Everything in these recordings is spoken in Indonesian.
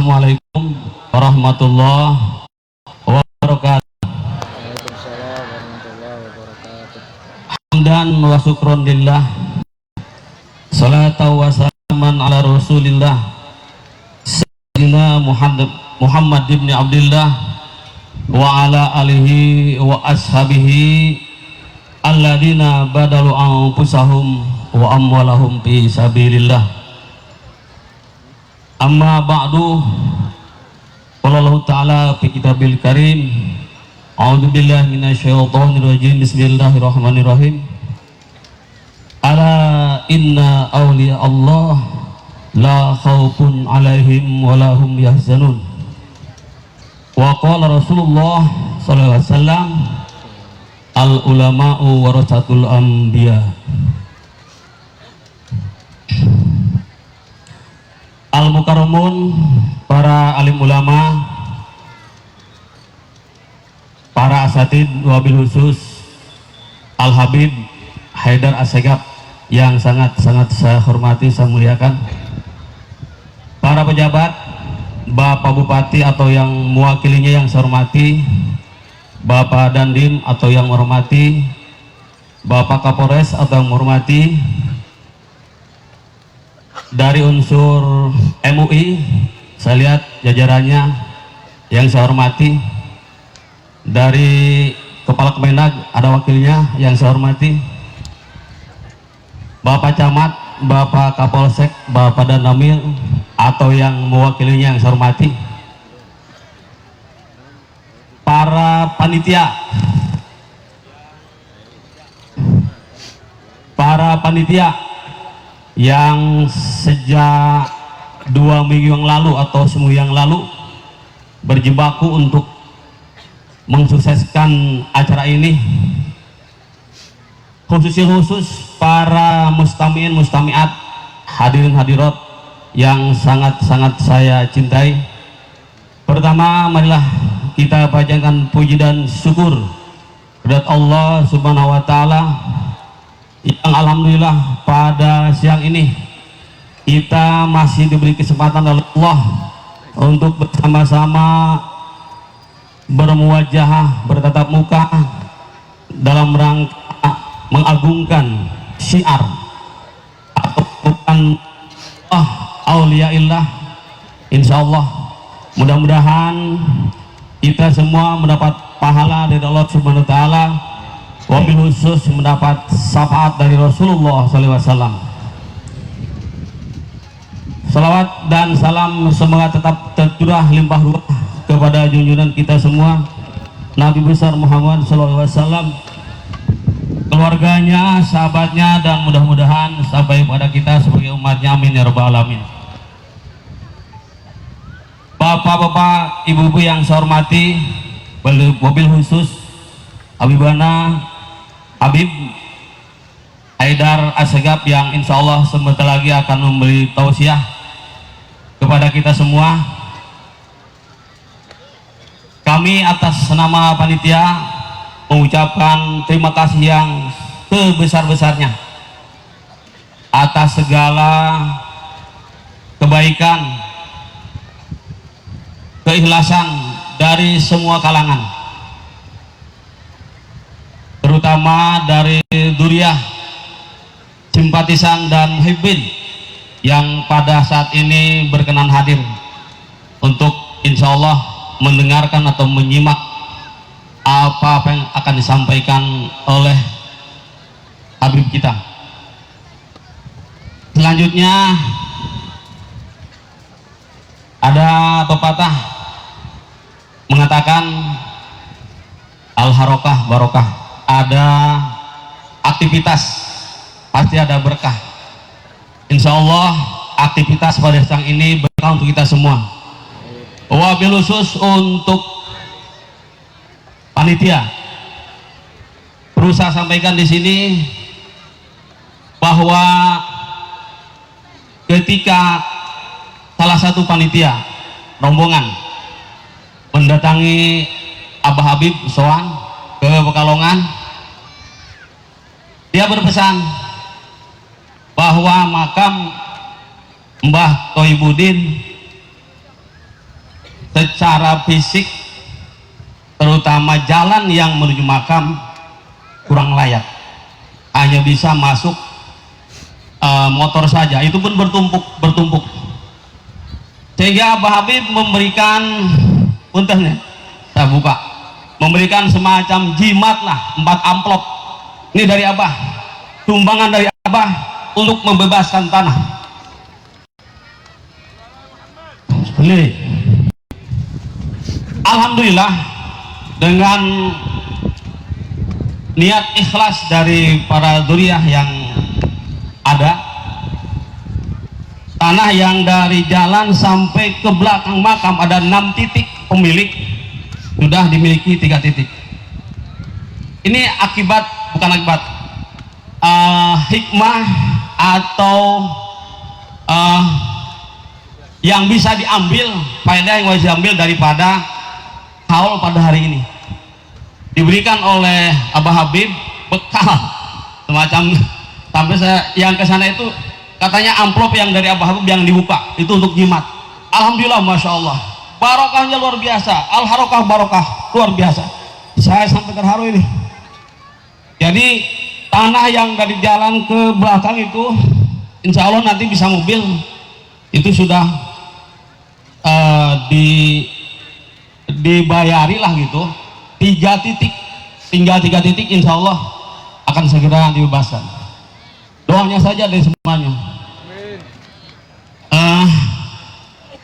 Assalamualaikum warahmatullahi wabarakatuh. Waalaikumsalam warahmatullahi wabarakatuh. Hamdan wa syukron lillah. Salatu wa salaman ala Rasulillah Sayyidina Muhammad ibn Abdullah wa ala alihi wa ashabihi alladzina badalu anfusahum wa amwalahum fi sabilillah. Amma ba'du, qala Allah Ta'ala fi kitabil karim, a'udzu billahi minasyaitonir rajim, bismillahirrahmanirrahim. Ala inna awliya Allah la khaufun alaihim wa la hum yahzanun. Wa qala Rasulullah sallallahu alaihi wasallam, al ulama'u warasatul anbiya. Al mukarramun, para alim ulama, para asatid, wabil khusus Al Habib Haidar Assegaf yang sangat-sangat saya hormati, saya muliakan, para pejabat, Bapak Bupati atau yang mewakilinya yang saya hormati, Bapak Dandim atau yang menghormati, Bapak Kapolres atau yang menghormati, dari unsur MUI saya lihat jajarannya yang saya hormati, dari Kepala Kemenag ada wakilnya yang saya hormati, Bapak Camat, Bapak Kapolsek, Bapak Danamil atau yang mewakilinya yang saya hormati, para panitia, yang sejak 2 minggu yang lalu atau seminggu yang lalu berjibaku untuk mensukseskan acara ini, khusus para mustamiin mustamiat, hadirin hadirat yang sangat-sangat saya cintai. Pertama, marilah kita panjatkan puji dan syukur kepada Allah Subhanahu wa taala yang alhamdulillah pada siang ini kita masih diberi kesempatan oleh Allah untuk bersama-sama bermuwajahah, bertatap muka dalam rangka mengagungkan syiar atau bukan auliyaillah. Insyaallah mudah-mudahan kita semua mendapat pahala dari Allah Subhanahu wa taala, wabil khusus mendapat syafaat dari Rasulullah SAW. Salawat dan salam semoga tetap tercurah limpah ruah kepada junjungan kita semua Nabi besar Muhammad SAW, keluarganya, sahabatnya, dan mudah-mudahan sampai pada kita sebagai umatnya, amin ya rabbal alamin. Bapak-bapak, ibu-ibu yang saya hormati, wabil khusus Habibana Habib Haidar Assegaf yang insya Allah sebentar lagi akan memberi tausiah kepada kita semua. Kami atas nama panitia mengucapkan terima kasih yang sebesar-besarnya atas segala kebaikan, keikhlasan dari semua kalangan, terutama dari duriah, simpatisan dan hibbin yang pada saat ini berkenan hadir untuk insya Allah mendengarkan atau menyimak apa yang akan disampaikan oleh Habib kita. Selanjutnya ada pepatah mengatakan al-harokah barokah, ada aktivitas pasti ada berkah. Insya Allah aktivitas pada siang ini berkah untuk kita semua. Wabil khusus untuk panitia, perlu saya sampaikan di sini bahwa ketika salah satu panitia rombongan mendatangi Abah Habib Soan ke Pekalongan, dia berpesan bahwa makam Mbah Toibudin secara fisik, terutama jalan yang menuju makam kurang layak, hanya bisa masuk motor saja, itu pun bertumpuk, sehingga Abah Habib memberikan puntennya, saya buka, memberikan semacam jimat lah, 4 amplop ini dari Abah, sumbangan dari Abah untuk membebaskan tanah. Ini alhamdulillah dengan niat ikhlas dari para dzurriyyah yang ada, tanah yang dari jalan sampai ke belakang makam ada 6 titik pemilik sudah dimiliki 3 titik. Ini bukan akibat hikmah atau yang bisa diambil, faedah yang bisa diambil daripada haul pada hari ini. Diberikan oleh Abah Habib bekal semacam, sampai saya yang kesana itu katanya amplop yang dari Abah Habib yang dibuka itu untuk jimat. Alhamdulillah, masya Allah, barokahnya luar biasa, al harokah barokah luar biasa. Saya sampai terharu ini. Jadi tanah yang dari jalan ke belakang itu insya Allah nanti bisa mobil itu sudah dibayari lah gitu, 3 titik, tinggal 3 titik insya Allah akan segera dibebaskan. Doanya saja dari semuanya.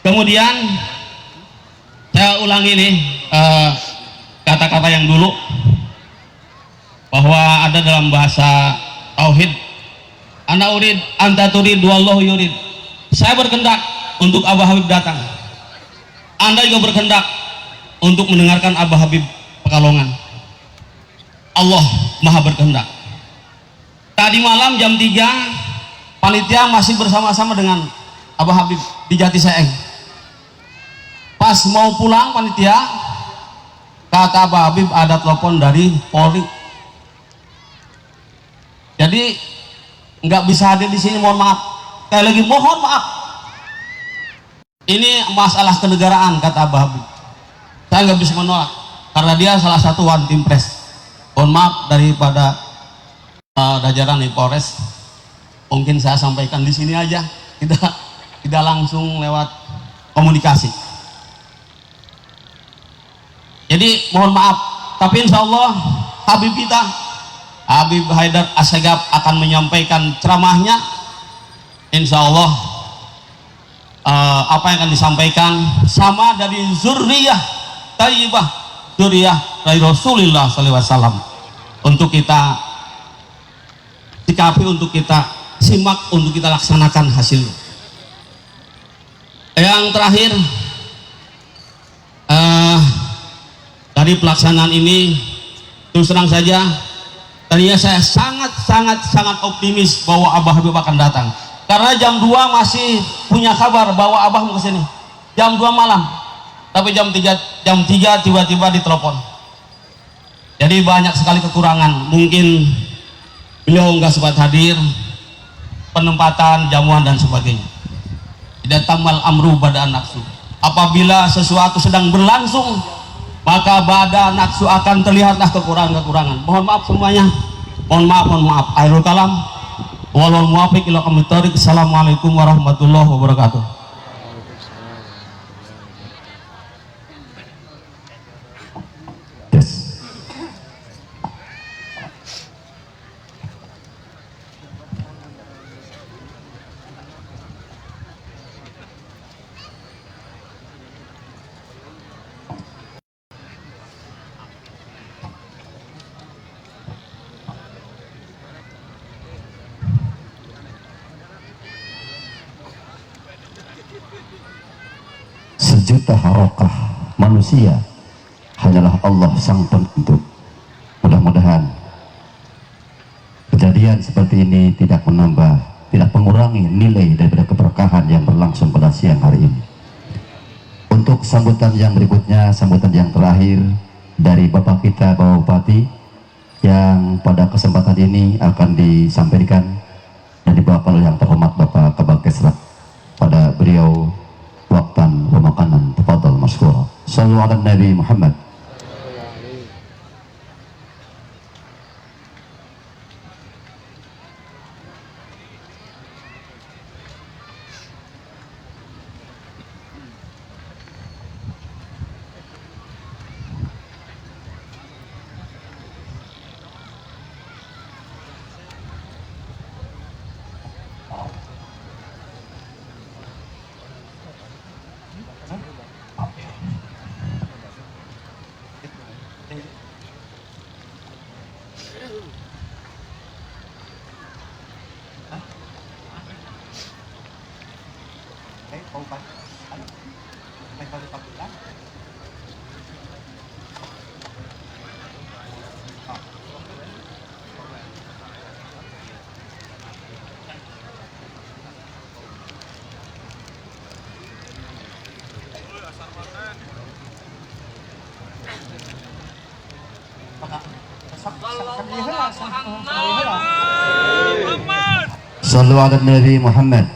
Kemudian saya ulangi nih kata-kata yang dulu, bahwa ada dalam bahasa tauhid, ana urid anta turid wallahu yurid. Saya berkehendak untuk Abah Habib datang, Anda juga berkehendak untuk mendengarkan Abah Habib Pekalongan. Allah maha berkehendak. Tadi malam jam 3 panitia masih bersama-sama dengan Abah Habib di Jati Seeng. Pas mau pulang panitia, kata Abah Habib ada telepon dari Polri, jadi nggak bisa hadir di sini, mohon maaf. Sekali lagi mohon maaf, ini masalah kenegaraan, kata Abah Habib. Saya nggak bisa menolak karena dia salah satu one team press. Mohon maaf daripada jajaran di Polres, mungkin saya sampaikan di sini aja, tidak langsung lewat komunikasi. Jadi mohon maaf, tapi insya Allah Habib kita Habib Haidar Assegaf akan menyampaikan ceramahnya. Insya Allah apa yang akan disampaikan sama dari zurriyah thayyibah, zurriyah dari Rasulullah SAW, untuk kita sikapi, untuk kita simak, untuk kita laksanakan hasilnya. Yang terakhir, dari pelaksanaan ini terus terang saja, tadinya saya sangat optimis bahwa Abah Habib akan datang, karena jam 2 masih punya kabar bahwa Abah mau kesini jam 2 malam, tapi jam 3 tiba-tiba ditelepon. Jadi banyak sekali kekurangan, mungkin beliau nggak sempat hadir, penempatan jamuan dan sebagainya. Tidak tamal amru bada nafsu, apabila sesuatu sedang berlangsung maka bada nafsu akan terlihatlah kekurangan-kekurangan. Mohon maaf semuanya, mohon maaf. Akhirul kalam, wal muwafiq ila aqwamit thoriq. Assalamualaikum warahmatullahi wabarakatuh. Sejuta harokah manusia hanyalah Allah sang penentu. Mudah-mudahan kejadian seperti ini tidak menambah, tidak mengurangi nilai daripada keberkahan yang berlangsung pada siang hari ini. Untuk sambutan yang berikutnya, sambutan yang terakhir dari Bapak kita, Bapak Bupati, yang pada kesempatan ini akan disampaikan dan dibawakan oleh yang terhormat Bapak Kabag Kesrat. Pada beliau waktan pemakanan, tafadhal masykur. Sallu ala Nabi Muhammad. Sallu ala Nabi Muhammad.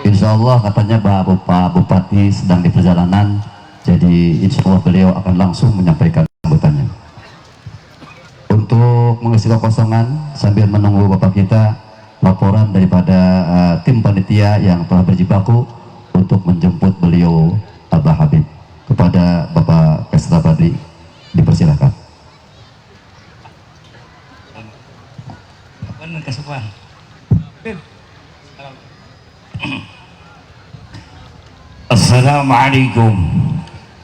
Insya Allah katanya Pak Bupati sedang di perjalanan, jadi insya Allah beliau akan langsung menyampaikan sambutannya. Untuk mengisi kekosongan sambil menunggu Bapak kita, laporan daripada tim panitia yang telah berjibaku untuk menjemput beliau Abah Habib. Kepada Bapak Kesra Badri dipersilakan. Assalamualaikum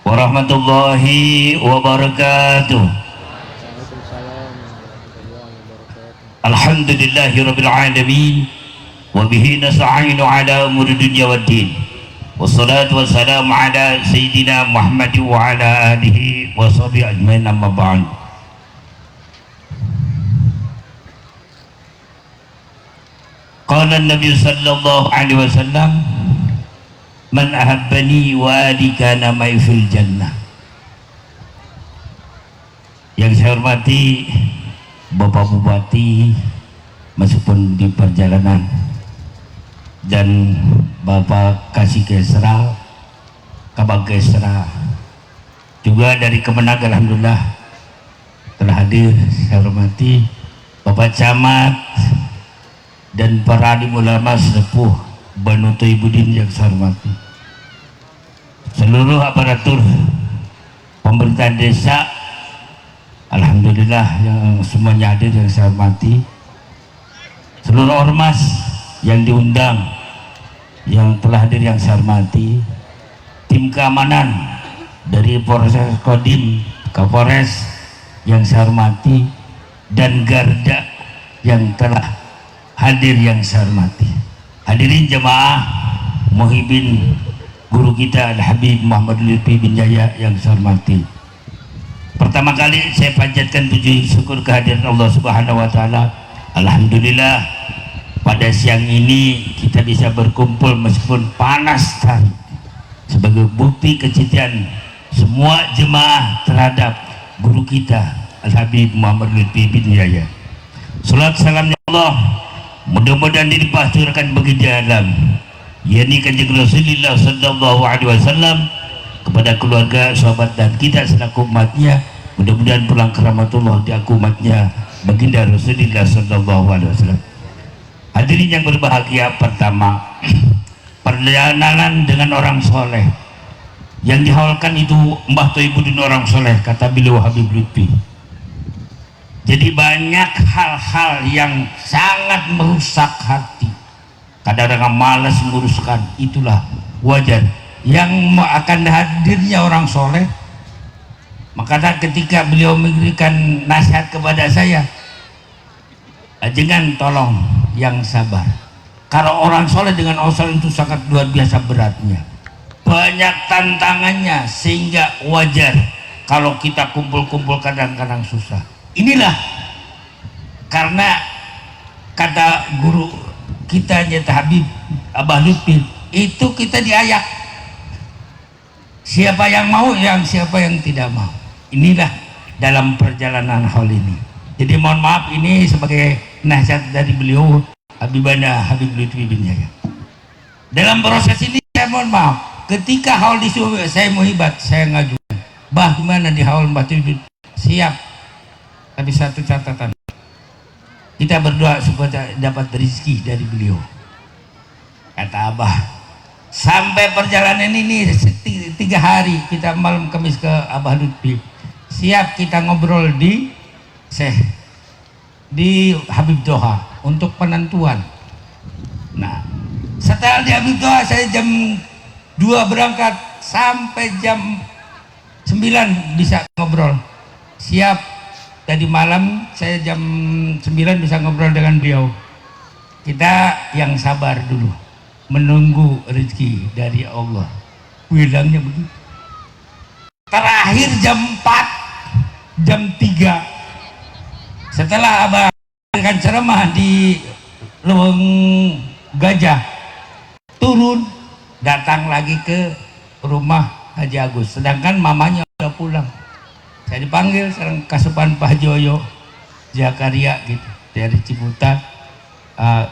warahmatullahi wabarakatuh. Waalaikumsalam warahmatullahi wabarakatuh. Alhamdulillahirabbil alamin wa bihi nasta'inu ala umuri dunya waddin. Wassalatu wassalamu ala sayyidina Muhammad wa ala alihi wa sahbihi ajmain, amma ba'd. Qala an-nabi sallallahu alaihi wasallam, man ahabbani wa ali kana ma'i fil jannah. Yang saya hormati Bapak Bupati meskipun di perjalanan, dan Bapak Kasih Kesra, Kabag Kesra juga dari Kemenag, alhamdulillah telah hadir. Saya hormati Bapak Camat dan para alim ulama sepuh Banu Toibudin yang saya hormati, seluruh aparatur pemerintahan desa, alhamdulillah yang semuanya hadir yang saya hormati, seluruh ormas yang diundang yang telah hadir yang saya hormati, tim keamanan dari Polres Kodim, Kapolres yang saya hormati, dan Garda yang telah hadir yang saya hormati. Hadirin jemaah muhibin guru kita Al-Habib Muhammad Lutfi bin Jaya yang saya hormati. Pertama kali saya panjatkan puji syukur kehadiran Allah Subhanahu wa taala. Alhamdulillah pada siang ini kita bisa berkumpul meskipun panas terik, sebagai bukti kecintaan semua jemaah terhadap guru kita Al-Habib Muhammad Lutfi bin Jaya. Salat salamnya Allah mudah-mudahan dilimpahkan bagi jalan yakni kanjeng Rasulullah sallallahu alaihi wasallam, kepada keluarga, sahabat dan kita selaku umatnya. Mudah-mudahan pulang rahmatullah di aku umatnya baginda Rasulullah sallallahu alaihi wasallam. Hadirin yang berbahagia, pertama, perjalanan dengan orang soleh yang dihaulkan itu Mbah Toibudin orang soleh, kata beliau Habib Lutfi. Jadi banyak hal-hal yang sangat merusak hati, kadang-kadang malas menguruskan, itulah wajar yang akan hadirnya orang soleh. Makanya ketika beliau memberikan nasihat kepada saya, jangan tolong yang sabar. Kalau orang soleh dengan orang soleh itu sangat luar biasa beratnya, banyak tantangannya, sehingga wajar kalau kita kumpul-kumpul kadang-kadang susah. Inilah karena kata guru kita Nyata Habib Abah Lutfi itu, kita diayak siapa yang mau, yang siapa yang tidak mau. Inilah dalam perjalanan hal ini. Jadi mohon maaf, ini sebagai nasihat dari beliau Habibana Habib Lutfi bin Jaya. Dalam proses ini saya mohon maaf, ketika haul disuruh saya mau hibat, saya ngajukan, bah gimana di haul Mbah Tidun? Siap, tapi satu catatan, kita berdoa supaya dapat rezeki dari beliau. Kata Abah, sampai perjalanan ini 3 hari kita malam Kamis ke Abah Lutfi, siap kita ngobrol di Habib Doha untuk penentuan. Nah, setelah di Habib Doha saya jam 2 berangkat sampai jam 9 bisa ngobrol. Siap, tadi malam saya jam 9 bisa ngobrol dengan beliau. Kita yang sabar dulu, menunggu rezeki dari Allah. Bilangnya begitu. Terakhir jam 4, jam 3 setelah Abah akan ceramah di Leweng Gajah, turun datang lagi ke rumah Haji Agus, sedangkan mamanya udah pulang. Saya dipanggil sekarang Kasupan Pak Joyo Zakaria gitu dari Ciputat.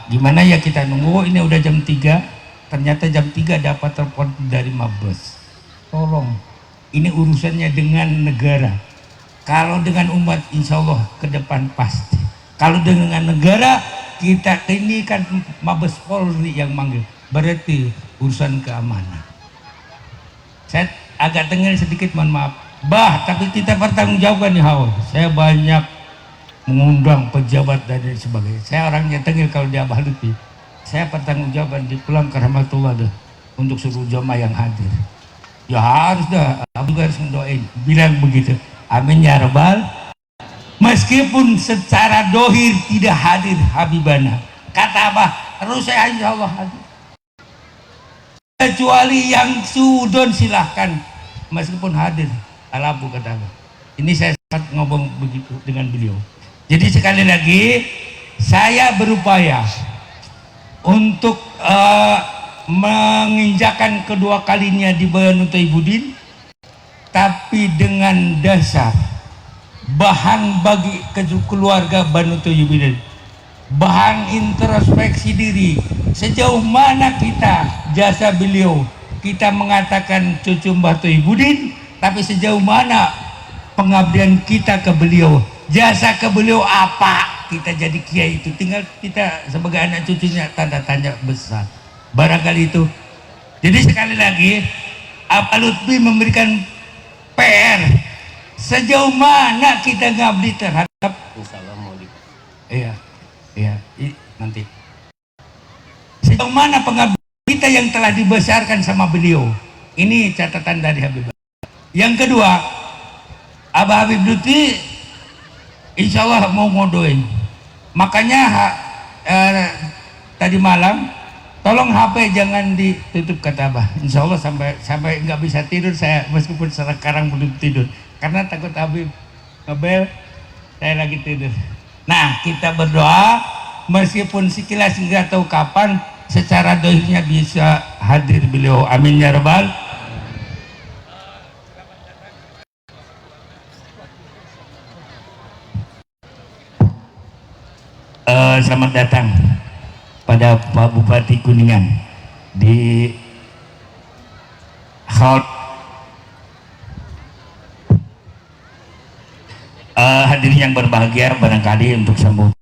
Gimana ya kita nunggu, ini udah jam 3, ternyata jam 3 dapat telepon dari Mabes, tolong ini urusannya dengan negara, kalau dengan umat insya Allah ke depan pasti, kalau dengan negara kita ini kan Mabes Polri yang manggil, berarti urusan keamanan. Saya agak tengil sedikit, mohon maaf Bah, tapi kita bertanggungjawabkan nih haul. Saya banyak mengundang pejabat dan sebagainya. Saya orangnya tengil kalau di Abah Lutfi. Saya bertanggungjawabkan di pulang ke rahmatullah deh untuk seluruh jamaah yang hadir. Ya harus dah, Abu harus mendoain, bilang begitu. Amin ya rabbal. Meskipun secara dohir tidak hadir Habibana, kata Abah, terus saya insya Allah hadir. Kecuali yang sudon silahkan, meskipun hadir. Alabu kata Abah. Ini saya sempat ngomong begitu dengan beliau. Jadi sekali lagi saya berupaya untuk menginjakan kedua kalinya di Banu Taibudin, tapi dengan dasar bahan bagi keluarga Banu Taibudin, bahan introspeksi diri, sejauh mana kita jasa beliau, kita mengatakan cucu Mbah Taibudin, tapi sejauh mana pengabdian kita ke beliau, jasa ke beliau apa, kita jadi kiai itu tinggal kita sebagai anak cucunya tanda tanya besar barangkali itu. Jadi sekali lagi Abah Lutfi memberikan PR sejauh mana kita ngabdi terhadap nanti sejauh mana pengabdian kita yang telah dibesarkan sama beliau. Ini catatan dari Habib. Yang kedua, Abah Habib Lutfi insya Allah mau ngodoin. Makanya tadi malam tolong HP jangan ditutup kata Abah. Insya Allah sampai nggak bisa tidur saya, meskipun sekarang belum tidur karena takut Habib ngebel saya lagi tidur. Nah, kita berdoa meskipun sekilas nggak tahu kapan, secara dohirnya bisa hadir beliau. Amin ya rabbal. Selamat datang pada Pak Bupati Kuningan di hall. Hadirin yang berbahagia, barangkali untuk sambutan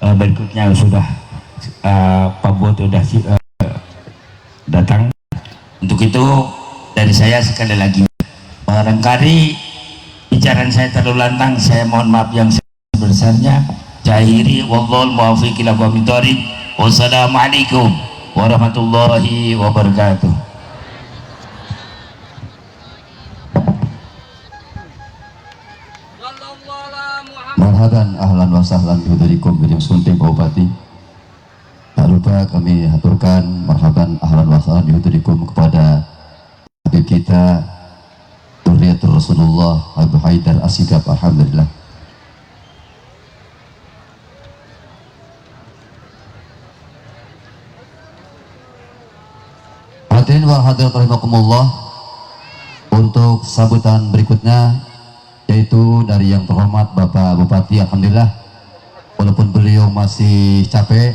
berikutnya sudah Pak Bot sudah datang. Untuk itu dari saya sekali lagi, barangkali bicaraan saya terlalu lantang, saya mohon maaf yang sebesarnya. Jahiri wallahul muwaffiq ila aqwamit thoriq. Wassalamualaikum warahmatullahi wabarakatuh. Marhaban ahlan wa sahlan bihudurikum Bidang Sunting Pak Bupati. Tak lupa kami aturkan marhaban ahlan wa sahlan bihudurikum kepada Habib kita Dzurriyyatur Rasulullah Abu Haidar Asygaf. Alhamdulillah. Hadirin wal hadirat rahimakumullah, untuk sambutan berikutnya yaitu dari yang terhormat Bapak Bupati. Alhamdulillah walaupun beliau masih capek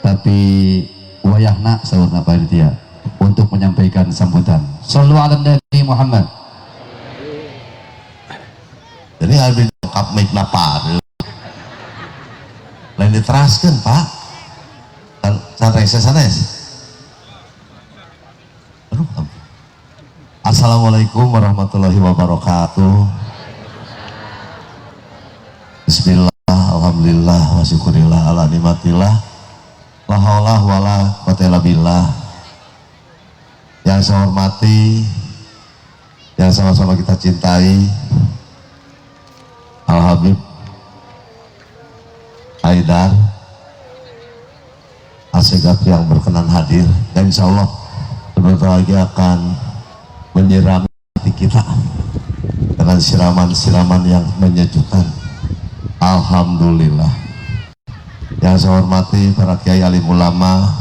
tapi wayahna saurna panitia untuk menyampaikan sambutan. Shallu ala Nabi Muhammad. Jadi habis lengkap mic napa lain diteraskan Pak sanes. Aduh, Assalamualaikum warahmatullahi wabarakatuh. Bismillah, alhamdulillah, wa syukurillah ala nikmatillah, la haula wala quwata illa billah. Yang saya hormati, yang sama-sama kita cintai, Al-Habib Haidar Asegaf yang berkenan hadir, dan insya Allah sebentar lagi akan menyirami hati kita dengan siraman-siraman yang menyejukkan. Alhamdulillah. Yang saya hormati para kiai alim ulama,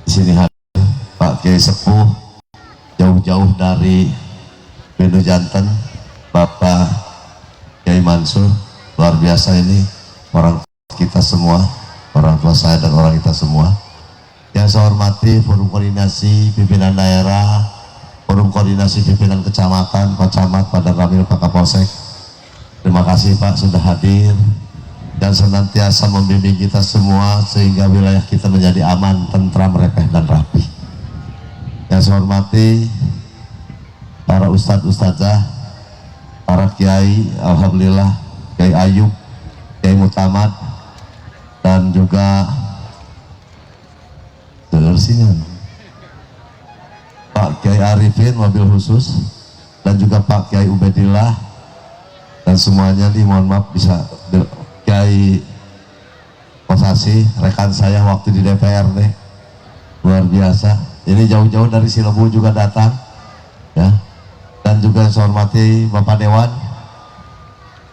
di sini hadir Pak Kiai Sepuh jauh-jauh dari Bedu Janten, Bapak Kiai Mansur, luar biasa ini orang kita semua, orang tua saya dan orang kita semua. Yang saya hormati forum koordinasi pimpinan daerah, forum koordinasi pimpinan kecamatan, Pak Camat, Pak Ramil, Pak Kapolsek. Terima kasih Pak sudah hadir dan senantiasa membimbing kita semua sehingga wilayah kita menjadi aman, tentram, repeh dan rapi. Yang saya hormati para ustadz-ustadzah, para kiai, alhamdulillah, Kiai Ayub, Kiai Mutamad, dan juga Pak Kiai Arifin mobil khusus, dan juga Pak Kiai Ubedillah, dan semuanya nih mohon maaf bisa Kiai Kosasi, rekan saya waktu di DPRD, luar biasa. Ini jauh-jauh dari Cilebu juga datang, ya. Dan juga saya hormati Bapak Dewan,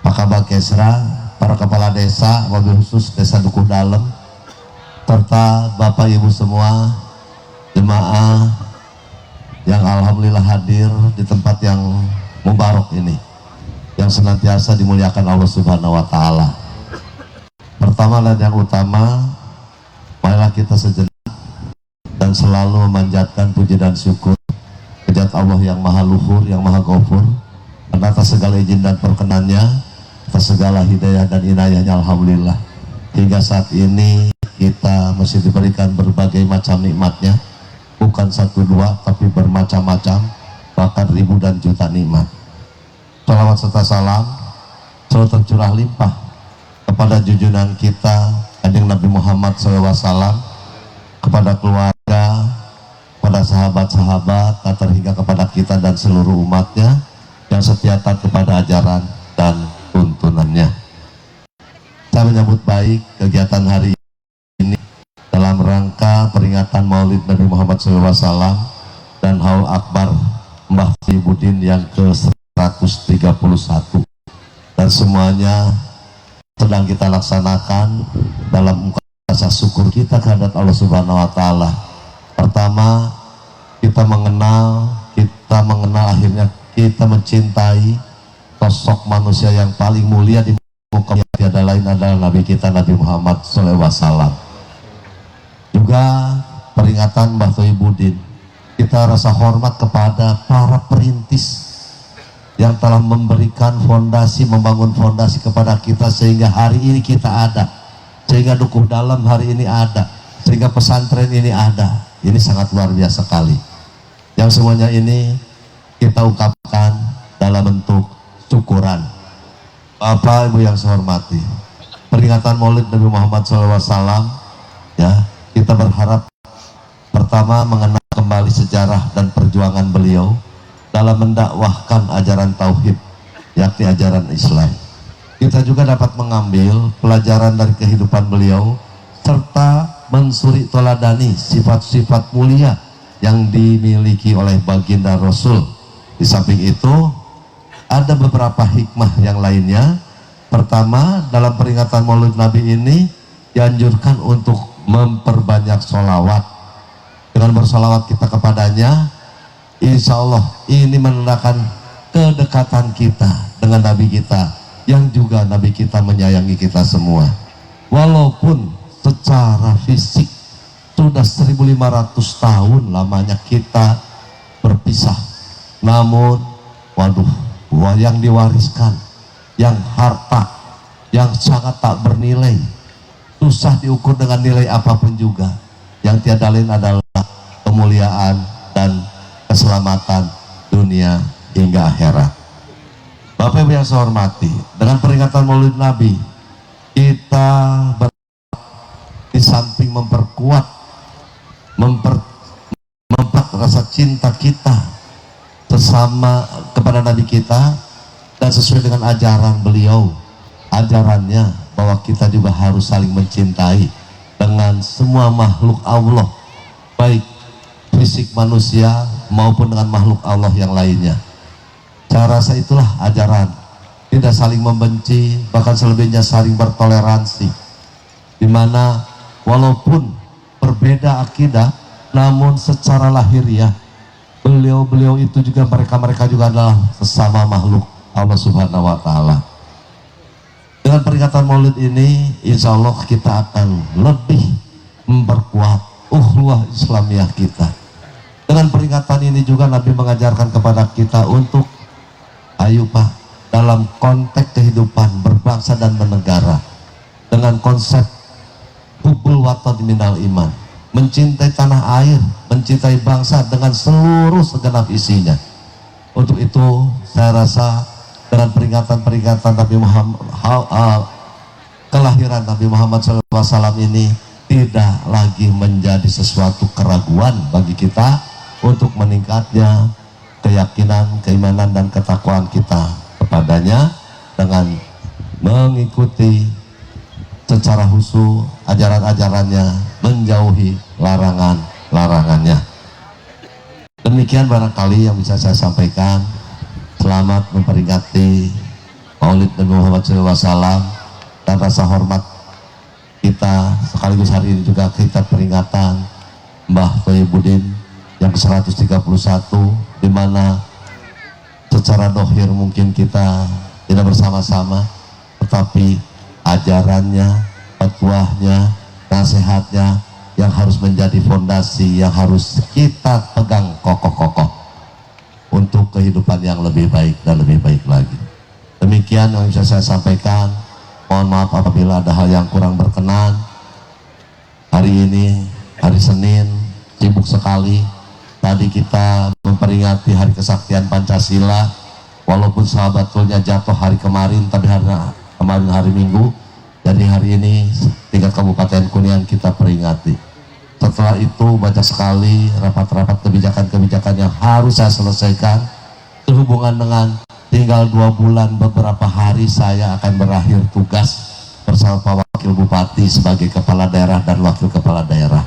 Pak Kabak Kesra, para kepala desa, mobil khusus Desa Dukuh Dalem, serta Bapak Ibu semua jemaah yang alhamdulillah hadir di tempat yang mubarak ini, yang senantiasa dimuliakan Allah Subhanahu wa Ta'ala. Pertama dan yang utama, marilah kita sejenak dan selalu memanjatkan puji dan syukur kehadirat Allah yang maha luhur, yang maha ghafur, atas segala izin dan perkenannya, atas segala hidayah dan inayahnya, alhamdulillah hingga saat ini kita masih diberikan berbagai macam nikmatnya, bukan satu dua tapi bermacam-macam, bahkan ribu dan juta nikmat. Salawat serta salam selalu tercurah limpah kepada junjungan kita Kanjeng Nabi Muhammad SAW, kepada keluarga, kepada sahabat-sahabat, terhingga kepada kita dan seluruh umatnya yang setia taat kepada ajaran dan tuntunannya. Saya menyambut baik kegiatan hari ini dalam rangka peringatan Maulid Nabi Muhammad SAW dan Haul Akbar Mbah Budin yang ke-131, dan semuanya sedang kita laksanakan dalam rasa syukur kita kehadirat Allah Subhanahu wa Ta'ala. Pertama, kita mengenal akhirnya kita mencintai sosok manusia yang paling mulia di muka yang tiada lain adalah Nabi kita Nabi Muhammad SAW. Juga peringatan Mbah Budin, kita rasa hormat kepada para perintis yang telah memberikan fondasi, membangun fondasi kepada kita sehingga hari ini kita ada, sehingga Dukuh Dalem hari ini ada, sehingga pesantren ini ada. Ini sangat luar biasa sekali. Yang semuanya ini kita ungkapkan dalam bentuk syukuran. Bapak Ibu yang saya hormati, peringatan Maulid Nabi Muhammad SAW, ya, kita berharap pertama mengenal kembali sejarah dan perjuangan beliau dalam mendakwahkan ajaran tauhid, yakni ajaran Islam. Kita juga dapat mengambil pelajaran dari kehidupan beliau serta mensuri toladani sifat-sifat mulia yang dimiliki oleh baginda Rasul. Di samping itu ada beberapa hikmah yang lainnya. Pertama, dalam peringatan Maulid Nabi ini dianjurkan untuk memperbanyak sholawat. Dengan bersolawat kita kepadanya, insya Allah ini menandakan kedekatan kita dengan Nabi kita, yang juga Nabi kita menyayangi kita semua. Walaupun secara fisik Sudah 1500 tahun lamanya kita berpisah. Namun, waduh, yang diwariskan, yang harta, yang sangat tak bernilai, susah diukur dengan nilai apapun juga. Yang tiada lain adalah kemuliaan dan keselamatan dunia hingga akhirat. Bapak Ibu yang saya hormati, dengan peringatan Maulid Nabi, kita di samping memperkuat rasa cinta kita sesama kepada Nabi kita dan sesuai dengan ajaran beliau, ajarannya bahwa kita juga harus saling mencintai dengan semua makhluk Allah, baik fisik manusia maupun dengan makhluk Allah yang lainnya. Saya rasa itulah ajaran, tidak saling membenci, bahkan selebihnya saling bertoleransi, dimana walaupun berbeda akidah, namun secara lahiriah beliau-beliau itu juga mereka juga adalah sesama makhluk Allah Subhanahu wa Ta'ala. Dengan peringatan Maulid ini, insya Allah kita akan lebih memperkuat ukhuwah Islamiyah kita. Dengan peringatan ini juga Nabi mengajarkan kepada kita untuk ayo Pak, dalam konteks kehidupan berbangsa dan bernegara, dengan konsep hubbul watan minal iman, mencintai tanah air, mencintai bangsa dengan seluruh segenap isinya. Untuk itu saya rasa dengan peringatan Nabi Muhammad, kelahiran Nabi Muhammad SAW ini tidak lagi menjadi sesuatu keraguan bagi kita untuk meningkatnya keyakinan, keimanan dan ketakwaan kita kepadanya dengan mengikuti secara khusyuk ajaran-ajarannya, menjauhi larangannya. Demikian barangkali yang bisa saya sampaikan. Selamat memperingati Maulid Nabi Muhammad SAW, dan rasa hormat kita sekaligus hari ini juga kita peringatan Mbah Thayyibudin yang ke-131, di mana secara dohir mungkin kita tidak bersama-sama, tetapi ajarannya, fatwahnya, nasihatnya yang harus menjadi fondasi yang harus kita pegang kokoh-kokoh untuk kehidupan yang lebih baik dan lebih baik lagi. Demikian yang bisa saya sampaikan. Mohon maaf apabila ada hal yang kurang berkenan. Hari ini hari Senin sibuk sekali. Tadi kita memperingati hari kesaktian Pancasila, walaupun sebetulnya jatuh hari kemarin, tapi kemarin hari Minggu. Jadi hari ini tingkat Kabupaten Kuningan kita peringati. Setelah itu banyak sekali rapat-rapat kebijakan-kebijakan yang harus saya selesaikan sehubungan dengan tinggal 2 bulan beberapa hari saya akan berakhir tugas bersama Pak Wakil Bupati sebagai kepala daerah dan wakil kepala daerah.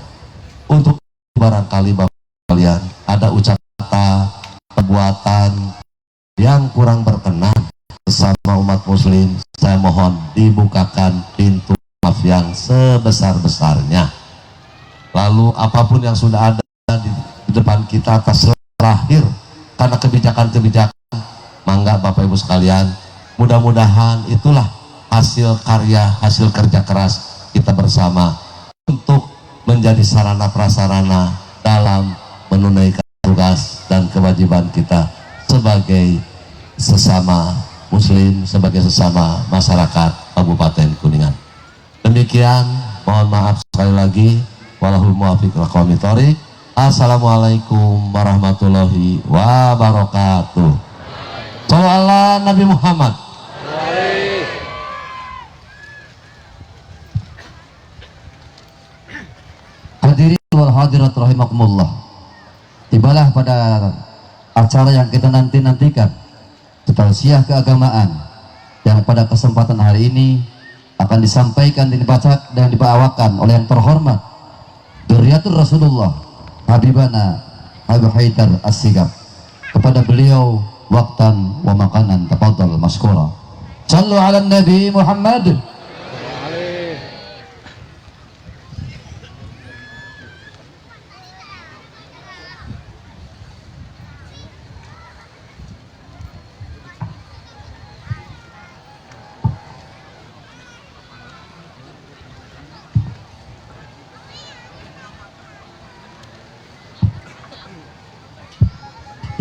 Untuk barangkali Bapak kalian ada ucapan kata, perbuatan yang kurang berkenan sesama umat muslim, saya mohon dibukakan pintu maaf yang sebesar-besarnya. Lalu apapun yang sudah ada di depan kita atas lahir karena kebijakan-kebijakan, mangga Bapak Ibu sekalian, mudah-mudahan itulah hasil karya, hasil kerja keras kita bersama untuk menjadi sarana prasarana dalam menunaikan tugas dan kewajiban kita sebagai sesama muslim, sebagai sesama masyarakat Kabupaten Kuningan. Demikian, mohon maaf sekali lagi. Wallahul muwaffiq ila aqwamit thoriq. Assalamualaikum warahmatullahi wabarakatuh. Shallallahu Nabi Muhammad. Hadirin wal hadirat rahimakumullah. Tibalah pada acara yang kita nantikan, tausiah keagamaan, yang pada kesempatan hari ini akan disampaikan dan dibaca dan dibawakan oleh yang terhormat Dzurriyyatur Rasulullah Habibana Habib Haidar As-Sigaf. Kepada beliau waktan wa makanan, tafadhal maskura. Sallu ala Nabi Muhammad.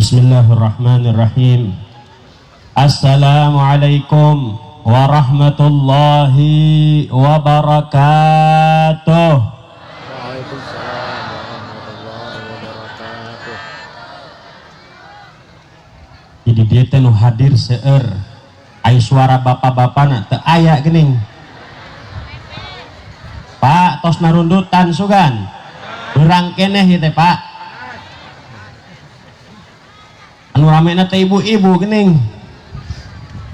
Bismillahirrahmanirrahim. Assalamualaikum warahmatullahi wabarakatuh. Waalaikumsalam warahmatullahi wabarakatuh. Jadi dia teh nu hadir seueur ai suara bapak-bapana teu aya geuning. Pak tos narundutan sugan. Urang keneh ieu teh Pak. Anu ramena teh ibu-ibu geuning.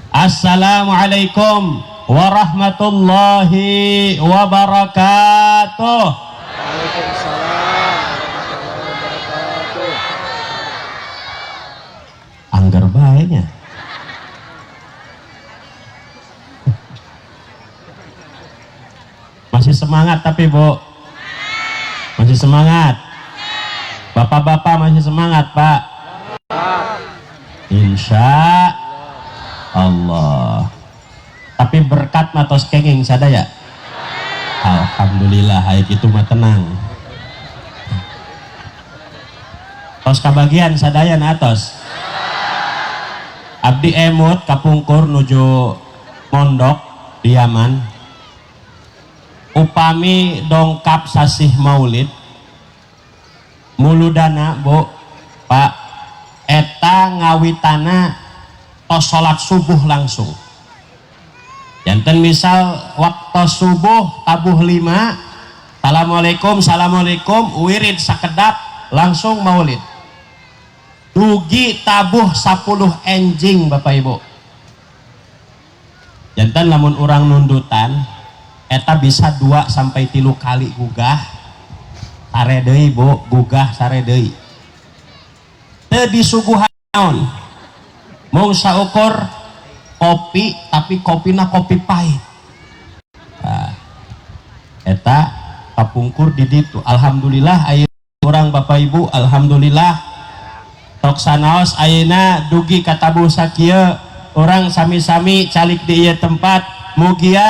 Assalamualaikum warahmatullahi wabarakatuh. Waalaikumsalam warahmatullahi wabarakatuh. Anggar baenya. Masih semangat tapi Bu. Masih semangat. Bapak-bapak masih semangat Pak. Insya Allah. Tapi berkat matos kenging sadaya. Alhamdulillah hai kitu mah tenang. Tos kabagian sadaya na atos. Abdi emut kapungkur nuju mondok di Yaman. Upami dongkap sasih maulid muludana Bu Pak eta ngawitana tos salat subuh langsung. Janten misal waktu subuh tabuh 5 assalamualaikum wirid sakedap langsung maulid. Dugi tabuh 10 enjing Bapak Ibu. Janten lamun orang nundutan eta bisa 2 sampai 3 kali gugah sare deui Bu, gugah sare deui. Teu disuguhan naon. Mau saukur kopi tapi kopina kopi pahit. Nah, eta kapungkur di ditu. Alhamdulillah aya urang Bapak Ibu, alhamdulillah tok sanaos ayeuna dugi ka tabuh sakieu urang sami-sami calik di ieu tempat mugia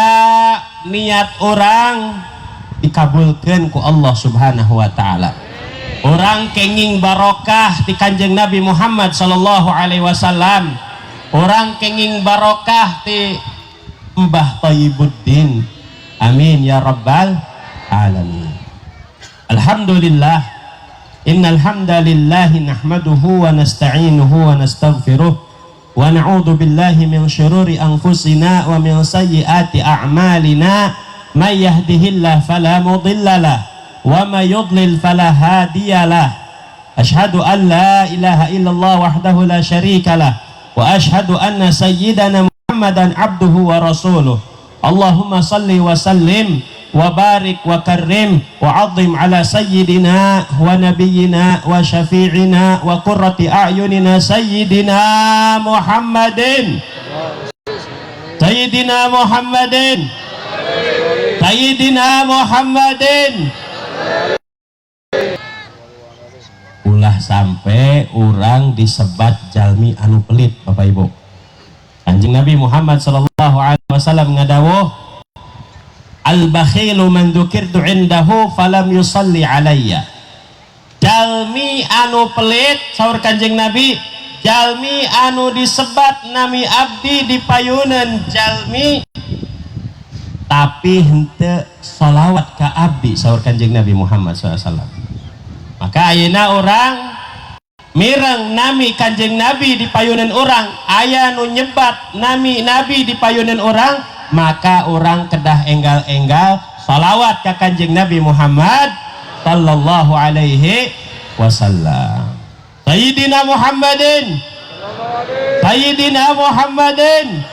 niat orang dikabulkan ku Allah subhanahu wa ta'ala. Orang kenging barokah di kanjeng Nabi Muhammad sallallahu alaihi wasallam. Orang kenging barokah di Mbah Thayyibuddin. Amin ya rabbal alamin. Alhamdulillah. Innal hamdalillahi nahmaduhu wa nasta'inuhu wa nastaghfiruh wa na'udzu billahi min syururi anfusina wa min sayyiati a'malina may yahdihillahu fala mudhillalah wa may yudlil fala hadiyalah. Asyhadu an la ilaha illallah wahdahu la syarikalah wa asyhadu anna sayyidana Muhammadan abduhu wa rasuluh. Allahumma salli wa sallim wa barik wa karrim wa azim ala sayyidina wa nabiyyina wa syafi'ina wa qurrati a'yunina sayyidina Muhammadin sayyidina Muhammadin sayyidina Muhammadin. Ulah sampai orang disebat jalmi anu pelit Bapak Ibu. Kanjeng Nabi Muhammad sallallahu alaihi wasallam ngadawuh al-bakhilu man dzukirtu indahu falam yusalli alayya. Jalmi anu pelit saur Kanjeng Nabi, jalmi anu disebat nami abdi di payunan jalmi tapi henteu sholawat ka abdi saur Kanjeng Nabi Muhammad SAW. Maka ayeuna orang mireng nami Kanjeng Nabi di payunan orang, aya nu nyebat nami Nabi di payunan orang, maka orang kedah enggal-enggal salawat ke Kanjeng Nabi Muhammad sallallahu alaihi wasallam. Sayyidina Muhammadin Sayyidina Muhammadin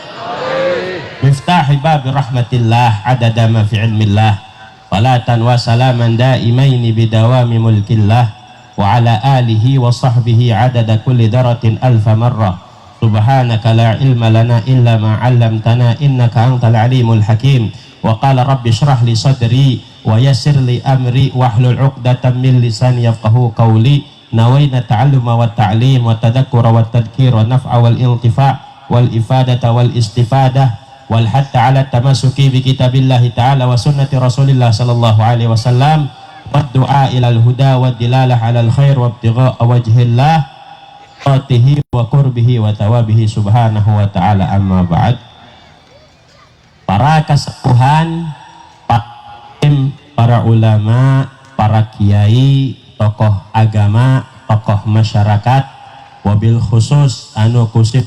miftahi babi rahmatillah adada ma fi ilmillah salatan wa salaman daimaini bidawami mulkillah wa ala alihi wa sahbihi adada kulli daratin alfa marrah. Subhanaka la ilma lana illa ma 'allamtana innaka antal alimul hakim. Wa qala rabbi shrah li sadri wa yassir li amri wahlul 'uqdatam min lisani yafqahu qawli. Nawaina ta'alluma wa ta'lim wa tadhakkura wa tadhkir wa naf'a wal intifa' wal ifadata wal istifadah wal hatta 'ala tamassuki bi kitabillahi ta'ala wa sunnati rasulillah sallallahu alaihi wasallam wa du'a ilal huda wa dilalah 'alal khair wa ibtigha'a wajhillah atihi wa qurbihi wa tawabihi subhanahu wa ta'ala, amma ba'd. Para kasepuhan, para ulama, para kiai, tokoh agama, tokoh masyarakat, wabil khusus anu kusip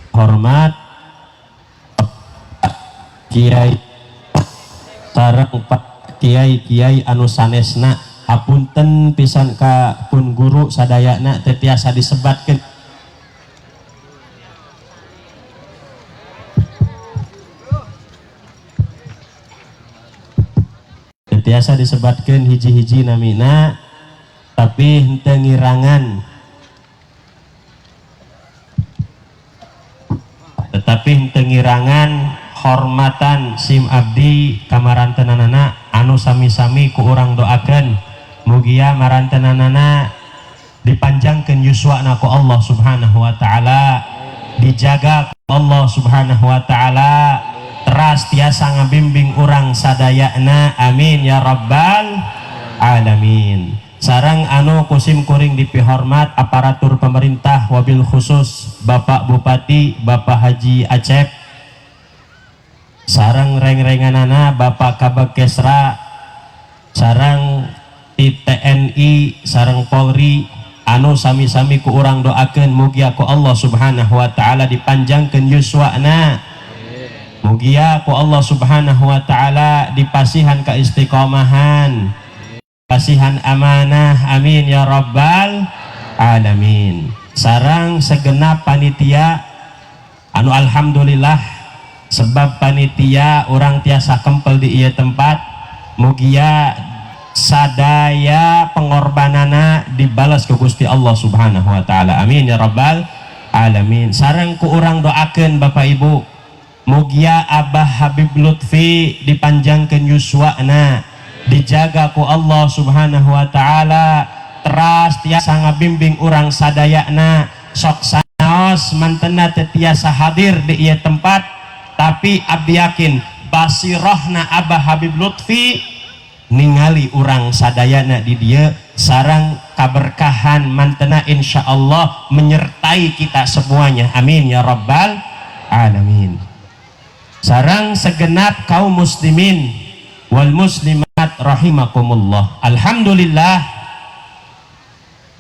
hormat kiai sareng kiai anu sanesna, hapunten pisan ka pun guru sadayana teu tiasa disebatkeun tiasa disebatkan hiji-hiji namina, tapi henteu ngirangan, tetapi henteu ngirangan hormatan sim abdi kamarantenanana anu sami-sami ku urang doakeun mugia marantenanana dipanjangkeun yuswana ku Allah subhanahu wa ta'ala, dijaga ku Allah subhanahu wa ta'ala, teras tiasa ngabimbing urang sadayana, amin ya rabbal alamin. Sarang anu kusim kuring dipihormat aparatur pemerintah, wabil khusus Bapak Bupati, Bapak Haji Acep, sarang reng-renganana Bapak Kabag Kesra, sarang TNI, sarang Polri anu sami-sami ku urang doakeun mugia ku Allah subhanahu wa ta'ala dipanjangkeun yuswana, mugia ku Allah subhanahu wa ta'ala dipasihan keistiqomahan, pasihan amanah, amin ya rabbal alamin. Sarang segenap panitia anu alhamdulillah sebab panitia orang tiasa kempel di ieu tempat, mugia sadaya pengorbanana dibalas ke Gusti Allah subhanahu wa ta'ala, amin ya rabbal alamin. Sarang ku urang doakeun Bapak Ibu, mugia Abah Habib Lutfi dipanjangkeun yuswana, dijaga ku Allah subhanahu wa ta'ala, teras tiasa ngabimbing urang sadayana, sok sanaos mantena teu tiasa hadir di ieu tempat, tapi abdi yakin basirohna Abah Habib Lutfi ningali urang sadayana di dieu, sarang kaberkahan mantena insyaallah menyertai kita semuanya, amin ya rabbal alamin. Sarang segenap kaum muslimin wal muslimat rahimakumullah, alhamdulillah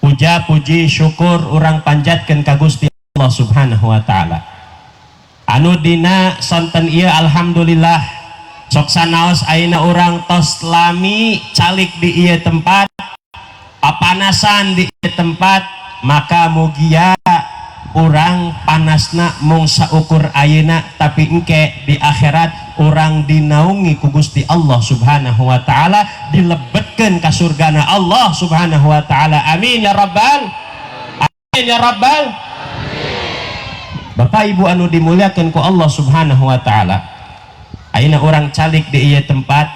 puja puji syukur urang panjatkeun ka Gusti Allah subhanahu wa ta'ala anu dina sonten ieu alhamdulillah sok sanaos ayeuna urang tos lami calik di ieu tempat, papanasan di ieu tempat, maka mugia urang panasna mung saukur ayeuna, tapi engke di akhirat urang dinaungi ku Gusti Allah subhanahu wa ta'ala, dilebetkeun ka surgana Allah subhanahu wa ta'ala, amin ya rabbal amin ya rabbal. Bapak Ibu anu dimuliakeun ku Allah subhanahu wa ta'ala, ayeuna urang calik di ieu tempat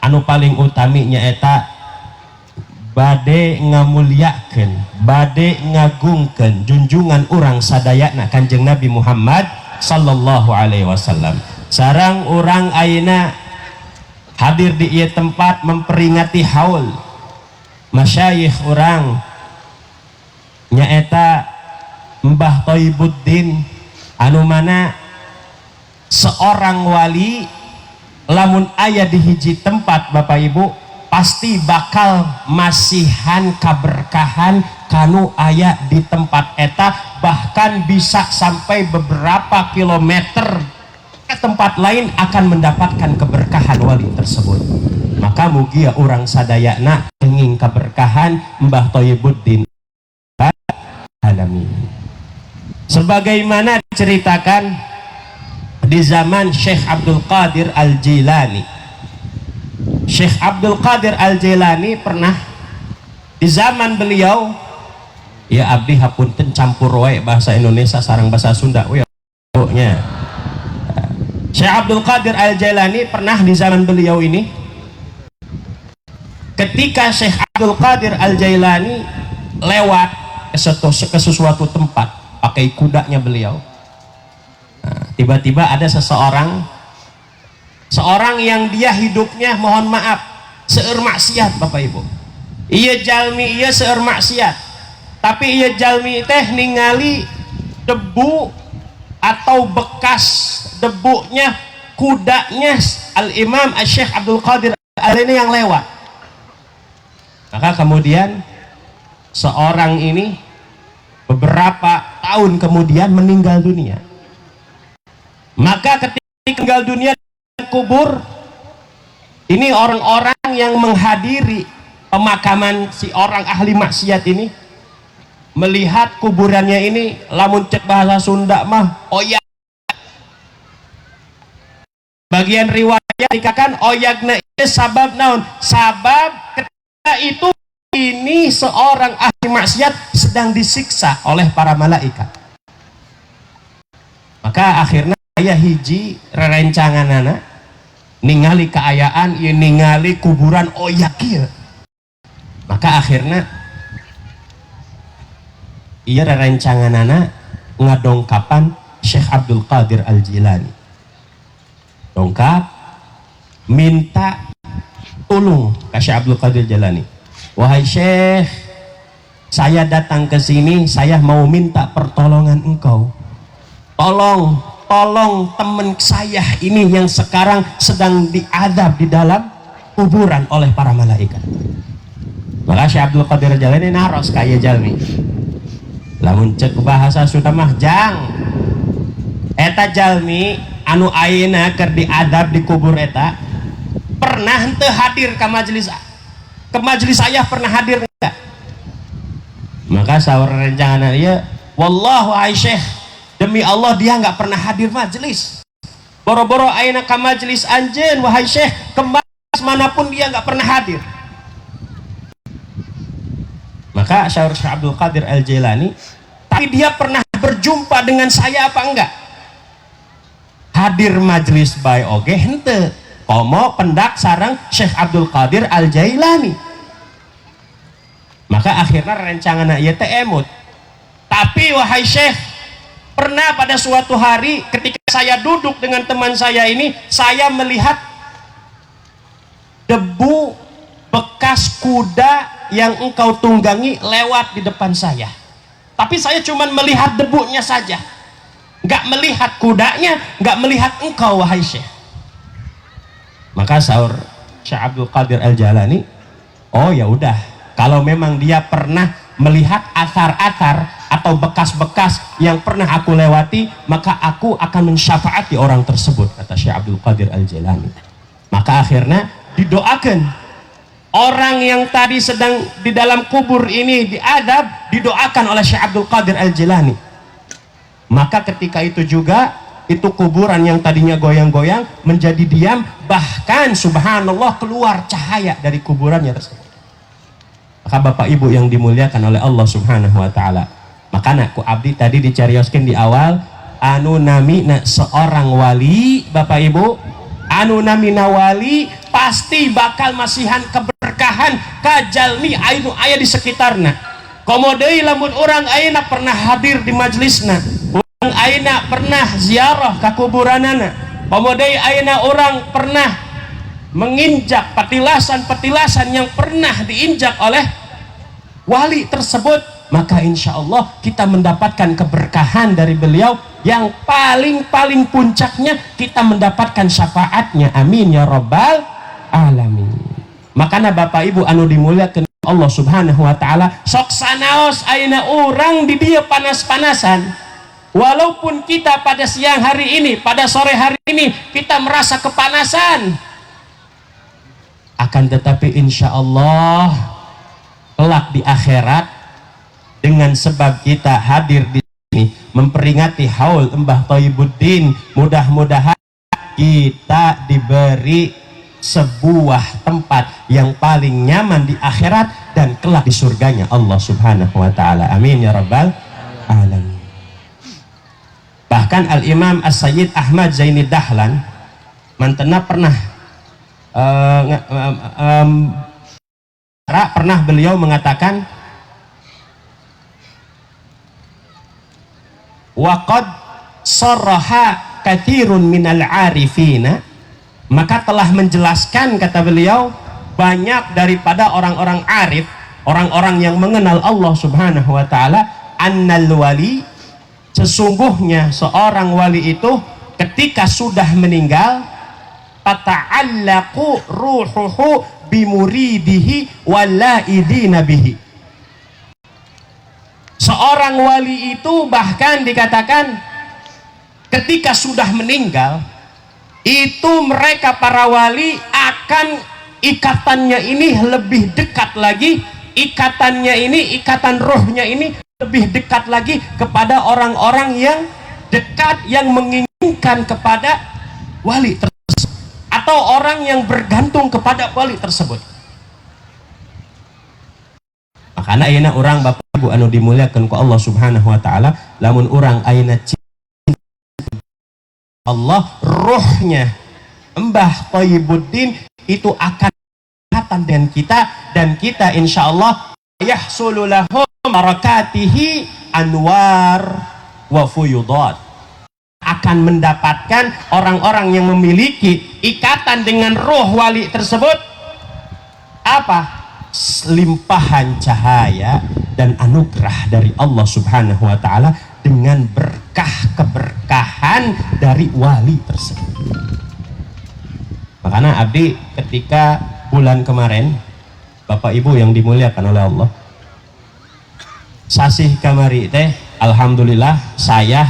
anu paling utami nyaeta bade ngamuliakeun, bade ngagungkeun junjungan urang sadayana Kanjeng Nabi Muhammad sallallahu alaihi wasallam. Sarang urang ayeuna hadir di ieu tempat memperingati haul masyayikh urang nyaeta Mbah Thaibuddin, anu mana seorang wali lamun aya di hiji tempat Bapak Ibu pasti bakal masihan kaberkahan kanu aya di tempat eta, bahkan bisa sampai beberapa kilometer ke tempat lain akan mendapatkan keberkahan wali tersebut. Maka mugia urang sadayana kenging keberkahan Mbah Thaibuddin alamin. Sebagaimana diceritakan di zaman Syekh Abdul Qadir Al-Jilani, Syekh Abdul Qadir Al-Jilani pernah di zaman beliau, ya abdi hapunten campur wae bahasa Indonesia sareng bahasa Sunda we nya. Syekh Abdul Qadir Al-Jilani pernah di zaman beliau ini, ketika Syekh Abdul Qadir Al-Jilani lewat ke sesuatu tempat pakai kudanya beliau, tiba-tiba ada seorang yang dia hidupnya mohon maaf seueur maksiat Bapak Ibu, iya jalmi iya seueur maksiat, tapi ieu jalmi teh ningali debu atau bekas debunya kudanya Al-Imam Syekh Abdul Qadir Al-Jailani yang lewat. Maka kemudian seorang ini beberapa tahun kemudian meninggal dunia. Maka ketika meninggal dunia di kubur, ini orang-orang yang menghadiri pemakaman si orang ahli maksiat ini melihat kuburannya ini, lamun cek bahasa Sunda mah oyak. Bagian riwayat dikatakan oyakna itu sabab naon? Sabab ketika itu ini seorang ahli maksiat sedang disiksa oleh para malaikat. Maka akhirnya aya hiji rerencanganana ningali keayaan ieu ningali kuburan oyak ieu. Maka akhirnya ia rerencanganana ngadongkapan Syekh Abdul Qadir Al-Jilani. Dongkap minta tolong ke Syekh Abdul Qadir Al-Jilani. Wahai Syekh, saya datang ke sini, saya mau minta pertolongan engkau. Tolong teman saya ini yang sekarang sedang diadab di dalam kuburan oleh para malaikat. Maka Syekh Abdul Qadir Al-Jilani naros kaya jalmi. Lamun cek bahasa sudah mah jang eta jalmi anu ayeuna keur diadab di kubur eta pernah henteu hadir ke majelis saya pernah hadir enggak? Maka saur rencangan ieu wallahu aisyah, demi Allah dia enggak pernah hadir majelis. Boro-boro ayeuna ka majelis anjeun wahai Syekh, kembali manapun dia enggak pernah hadir. Maka Syekh Abdul Qadir Al-Jailani, tapi dia pernah berjumpa dengan saya apa enggak? Hadir majelis bae oge henteu. Komo pendak sareng Syekh Abdul Qadir Al-Jailani. Maka akhirnya rencangan ieu teh emut. Tapi wahai Syekh, pernah pada suatu hari ketika saya duduk dengan teman saya ini, saya melihat debu bekas kuda yang engkau tunggangi lewat di depan saya, tapi saya cuma melihat debunya saja, nggak melihat kudanya, nggak melihat engkau wahai Syekh. Maka sahur Syekh Abdul Qadir Al-Jailani, oh ya udah, kalau memang dia pernah melihat athar-athar atau bekas-bekas yang pernah aku lewati, maka aku akan mensyafaati orang tersebut, kata Syekh Abdul Qadir Al-Jailani. Maka akhirnya didoakan orang yang tadi sedang di dalam kubur ini diadab, didoakan oleh Syekh Abdul Qadir Al-Jilani. Maka ketika itu juga, itu kuburan yang tadinya goyang-goyang menjadi diam, bahkan subhanallah keluar cahaya dari kuburannya tersebut. Maka Bapak Ibu yang dimuliakan oleh Allah Subhanahu wa taala, makanya ku abdi tadi dicarioskeun di awal, anu namina seorang wali, Bapak Ibu, anu namina wali pasti bakal masihan keberkahan ka jalmi anu aya di sekitarna. Komo deui lamun urang ayeuna pernah hadir di majelisna, urang ayeuna pernah ziarah ka kuburanana, komo deui ayeuna urang pernah menginjak petilasan-petilasan yang pernah diinjak oleh wali tersebut, maka insya Allah kita mendapatkan keberkahan dari beliau yang paling puncaknya kita mendapatkan syafaatnya. Amin ya rabbal alamin. Makanya Bapak Ibu anu dimuliakan Allah Subhanahu wa taala, sok sanaos ayeuna urang di dia panas-panasan, walaupun kita pada siang hari ini, pada sore hari ini kita merasa kepanasan, akan tetapi insya Allah kelak di akhirat dengan sebab kita hadir di sini memperingati haul Mbah Thayyibuddin, mudah-mudahan kita diberi sebuah tempat yang paling nyaman di akhirat dan kelak di surganya Allah Subhanahu wa taala. Amin ya rabbal alamin. Bahkan Al-Imam As-Sayyid Ahmad Zaini Dahlan mantena pernah pernah beliau mengatakan, waqad sarraha katsirun minal arifina, maka telah menjelaskan, kata beliau, banyak daripada orang-orang arif, orang-orang yang mengenal Allah Subhanahu wa taala, annal wali, sesungguhnya seorang wali itu ketika sudah meninggal, tata'allaqu ruhuhu bimuridihi walaidina bihi. Seorang wali itu bahkan dikatakan ketika sudah meninggal itu mereka para wali akan ikatannya ini lebih dekat lagi, ikatannya ini, ikatan rohnya ini lebih dekat lagi kepada orang-orang yang dekat, yang menginginkan kepada wali tersebut atau orang yang bergantung kepada wali tersebut. Makanya ayeuna orang Bapak Ibu anu dimuliakan ku Allah Subhanahu wa taala, lamun orang ayeuna Allah, rohnya Mbah Thayyibuddin itu akan kelihatan dan kita insya Allah yahsulu lahum barakatihi anwar wa fuyudat, akan mendapatkan orang-orang yang memiliki ikatan dengan roh wali tersebut apa? Limpahan cahaya dan anugerah dari Allah Subhanahu wa taala dengan berkah keberkahan dari wali tersebut. Makanya abdi ketika bulan kemarin, Bapak Ibu yang dimuliakan oleh Allah, sasih kamari teh alhamdulillah saya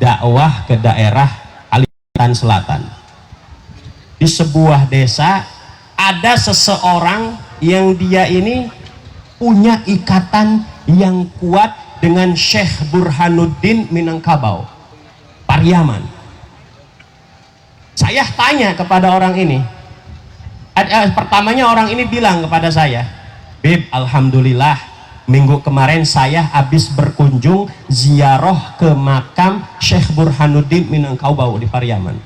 dakwah ke daerah Kalimantan Selatan. Di sebuah desa ada seseorang yang dia ini punya ikatan yang kuat dengan Syekh Burhanuddin Minangkabau, Pariaman. Saya tanya kepada orang ini, pertamanya orang ini bilang kepada saya, Bib, alhamdulillah minggu kemarin saya habis berkunjung ziarah ke makam Syekh Burhanuddin Minangkabau di Pariaman.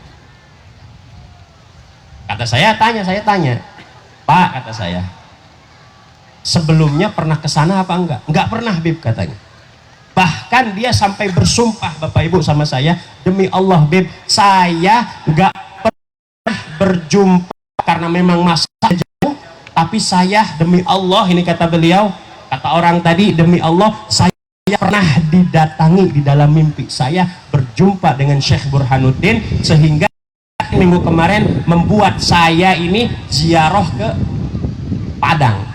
Saya tanya, Pak, kata saya, sebelumnya pernah ke sana apa enggak? Enggak pernah, Bib, katanya. Bahkan dia sampai bersumpah Bapak Ibu sama saya, demi Allah Bib, saya enggak pernah berjumpa karena memang masa jauh, tapi saya demi Allah, ini kata beliau, kata orang tadi, demi Allah saya pernah didatangi di dalam mimpi saya berjumpa dengan Syekh Burhanuddin, sehingga minggu kemarin membuat saya ini ziarah ke Padang.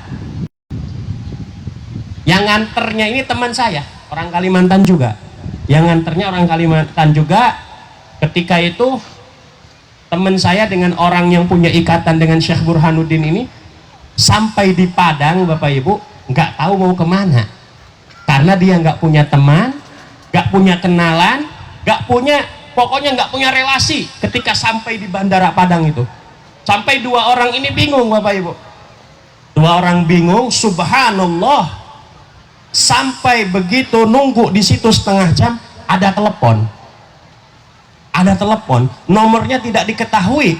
Yang nganternya ini teman saya, orang Kalimantan juga. Yang nganternya orang Kalimantan juga. Ketika itu teman saya dengan orang yang punya ikatan dengan Syekh Burhanuddin ini sampai di Padang, Bapak Ibu, nggak tahu mau kemana, karena dia nggak punya teman, nggak punya kenalan, pokoknya nggak punya relasi. Ketika sampai di Bandara Padang itu, sampai dua orang ini bingung, Bapak Ibu. Dua orang bingung, subhanallah. Sampai begitu nunggu di situ setengah jam, ada telepon. Ada telepon, nomornya tidak diketahui.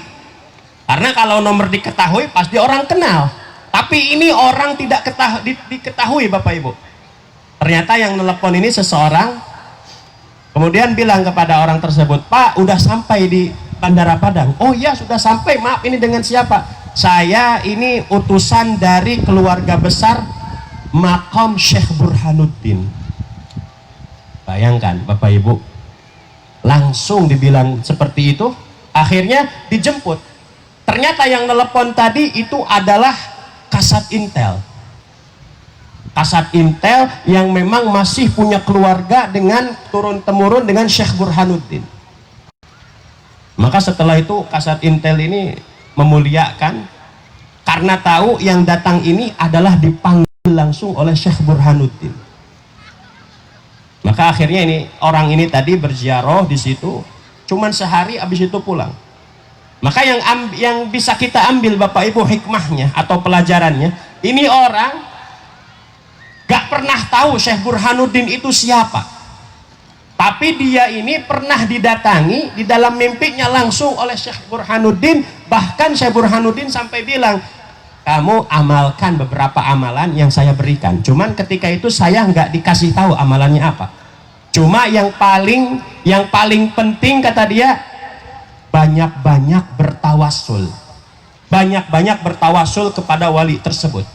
Karena kalau nomor diketahui pasti orang kenal. Tapi ini orang tidak diketahui, Bapak Ibu. Ternyata yang telepon ini seseorang, kemudian bilang kepada orang tersebut, Pak, udah sampai di Bandara Padang. Oh iya, sudah sampai. Maaf, ini dengan siapa? Saya ini utusan dari keluarga besar makam Syekh Burhanuddin. Bayangkan Bapak Ibu, langsung dibilang seperti itu. Akhirnya dijemput. Ternyata yang telepon tadi itu adalah Kasat Intel. Kasat Intel yang memang masih punya keluarga dengan turun-temurun dengan Syekh Burhanuddin. Maka setelah itu Kasat Intel ini memuliakan, karena tahu yang datang ini adalah dipanggil langsung oleh Syekh Burhanuddin. Maka akhirnya ini orang ini tadi berziarah di situ, cuman sehari habis itu pulang. Maka yang bisa kita ambil Bapak Ibu hikmahnya atau pelajarannya, ini orang gak pernah tahu Syekh Burhanuddin itu siapa, tapi dia ini pernah didatangi di dalam mimpinya langsung oleh Syekh Burhanuddin. Bahkan Syekh Burhanuddin sampai bilang, kamu amalkan beberapa amalan yang saya berikan. Cuman ketika itu saya nggak dikasih tahu amalannya apa. Cuma yang paling penting kata dia, banyak-banyak bertawasul. Banyak-banyak bertawasul kepada wali tersebut.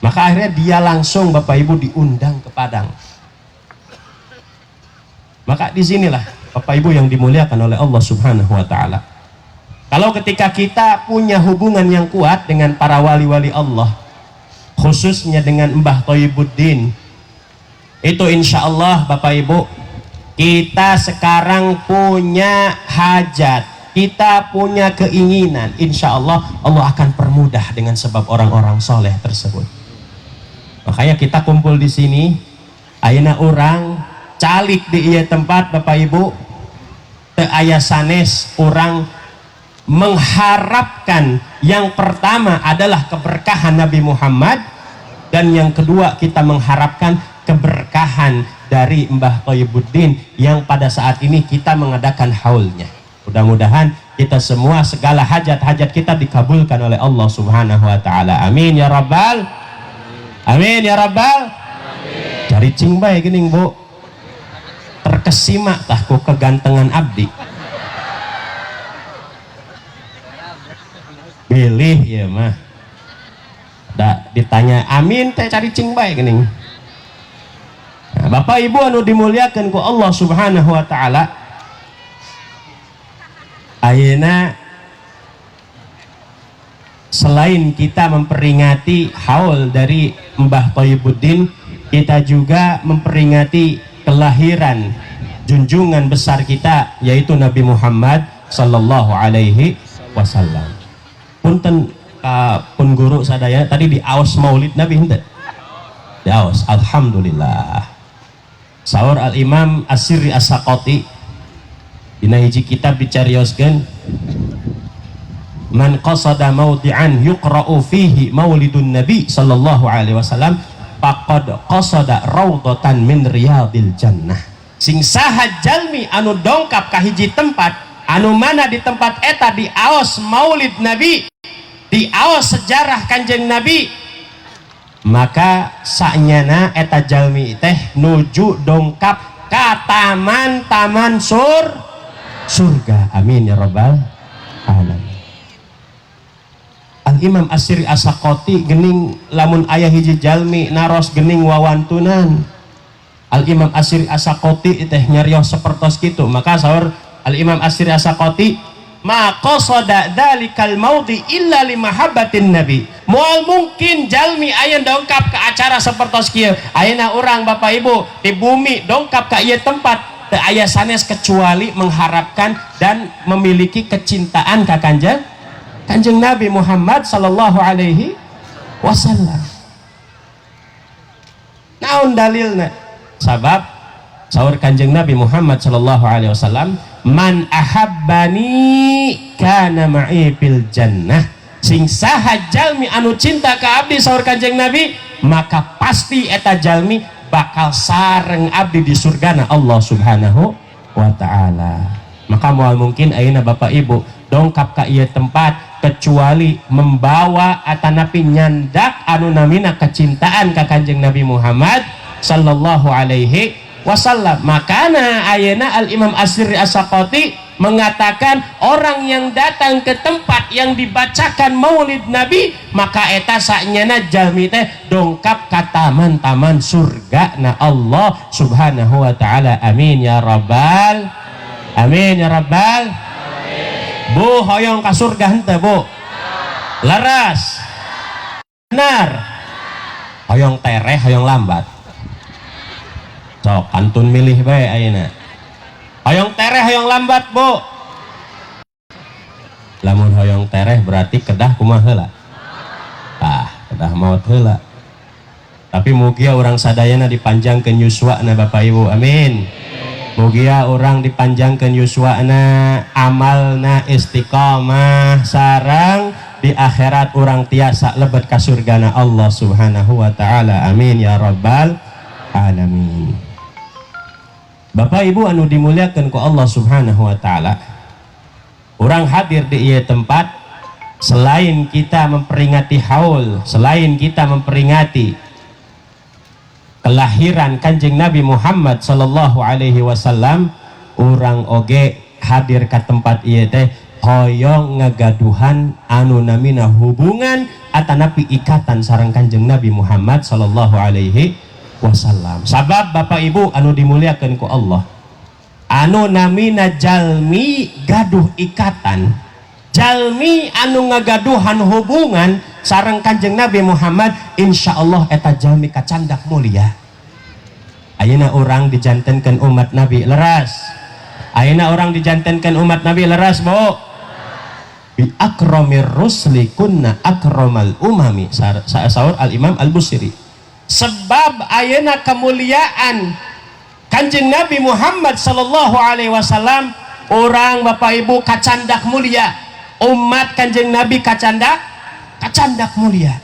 Maka akhirnya dia langsung Bapak Ibu diundang ke Padang. Maka disinilah Bapak Ibu yang dimuliakan oleh Allah Subhanahu wa Ta'ala, kalau ketika kita punya hubungan yang kuat dengan para wali-wali Allah, khususnya dengan Mbah Thayyibuddin, itu insya Allah Bapak Ibu, kita sekarang punya hajat, kita punya keinginan, insya Allah Allah akan permudah dengan sebab orang-orang soleh tersebut. Makanya kita kumpul di sini, ayeuna orang calik di ieu tempat Bapak Ibu, teu aya sanes orang mengharapkan yang pertama adalah keberkahan Nabi Muhammad, dan yang kedua kita mengharapkan keberkahan dari Mbah Thayyibuddin yang pada saat ini kita mengadakan haulnya. Mudah-mudahan kita semua segala hajat-hajat kita dikabulkan oleh Allah Subhanahu wa Ta'ala. Amin ya rabbal, amin ya rabbal. Cari cing bae geuning Bu, terkesima tah ku kegantengan abdi. Pilih ya mah da ditanya amin teh cari cing bae geuning. Nah, Bapak Ibu anu dimuliakan ku Allah Subhanahu wa Ta'ala, ayeuna selain kita memperingati haul dari Mbah Thayyibuddin, kita juga memperingati kelahiran junjungan besar kita, yaitu Nabi Muhammad sallallahu alaihi wasallam. Punten pun guru sadaya tadi di aos maulid Nabi henteu? Di aos, alhamdulillah. Saur Al-Imam As-Sirri As-Saqati dina hiji kitab dicarioskeun, man qasada mawdi'an yuqra'u fihi maulidun nabi sallallahu alaihi wasallam faqad qasada raudhatan min riyadil jannah. Sing saha jalmi anu dongkap ka hiji tempat, anu mana di tempat eta di aos maulid nabi, di aos sejarah kanjeng nabi, maka sanyana eta jalmi teh nuju dongkap ka taman-taman surga. Amin ya rabbal alamin. Al-Imam As-Sirri As-Saqati geuning lamun ayah hiji jalmi naros geuning wawantunan, Al-Imam As-Sirri As-Saqati teh nyarios sapertos kitu. Maka saur Al-Imam As-Sirri As-Saqati, ma qasada dzalikal maudi illa li mahabbatin nabi. Moal mungkin jalmi aya dongkap ke acara sapertos kieu, ayeuna urang Bapak Ibu di bumi dongkap ka ieu tempat, teu aya sanes kecuali mengharapkan dan memiliki kecintaan ka Kanjeng Nabi Muhammad sallallahu alaihi wasallam. Naon dalilna? Sabab saur Kanjeng Nabi Muhammad sallallahu alaihi wasallam, man ahabbani kana ma'i fil jannah. Sing saha jalmi anu cinta ka abdi saur Kanjeng Nabi, maka pasti eta jalmi bakal sareng abdi di surgana Allah Subhanahu wa Ta'ala. Maka moal mungkin ayeuna Bapak Ibu dongkap ka ieu tempat kecuali membawa atanapi nyandak anu namina kecintaan ka Kanjeng Nabi Muhammad sallallahu alaihi wasallam. Makana ayeuna Al-Imam As-Sirri As-Saqati mengatakan orang yang datang ke tempat yang dibacakan maulid Nabi, maka eta sanyana jalmi teh dongkap ka taman-taman surga na Allah Subhanahu wa Ta'ala. Amin ya rabbal, amin ya rabbal. Bu, hoyong ka surga henteu Bu? Laras benar. Hoyong tereh, hoyong lambat. Sok kantun milih bae ayeuna. Hoyong tereh, hoyong lambat Bu? Lamun hoyong tereh berarti kedah kumaha heula? Tah, kedah maot heula. Tapi mugia orang sadayana dipanjangkeun yuswana Bapak Ibu. Amin. Mugia orang dipanjangkan yuswana, amalna istiqamah, sarang di akhirat orang tiasa lebet ka surgana Allah Subhanahu wa Ta'ala. Amin ya rabbal alamin. Bapak Ibu anu dimuliakan ku Allah Subhanahu wa Ta'ala, orang hadir di ieu tempat selain kita memperingati haul, selain kita memperingati kelahiran Kanjeng Nabi Muhammad sallallahu alaihi wasallam, urang oge hadir ke tempat ieu teh hoyong ngagaduhan anu namina hubungan atanapi ikatan sareng Kanjeng Nabi Muhammad sallallahu alaihi wasallam. Sabab Bapak Ibu anu dimuliakan ku Allah, anu namina jalmi gaduh ikatan, jalmi anu ngagaduhan hubungan sareng Kanjeng Nabi Muhammad, insya Allah eta jalmi kacandak mulia. Ayeuna orang dijantenkeun umat Nabi leras, ayeuna orang dijantenkeun umat Nabi leras, Bu. Bi akramir rusli kunna akramal umami, saur al Imam Al Busiri. Sebab ayeuna kemuliaan Kanjeng Nabi Muhammad sallallahu alaihi wasallam, orang Bapak Ibu kacandak mulia, umat Kanjeng Nabi kacandak mulia.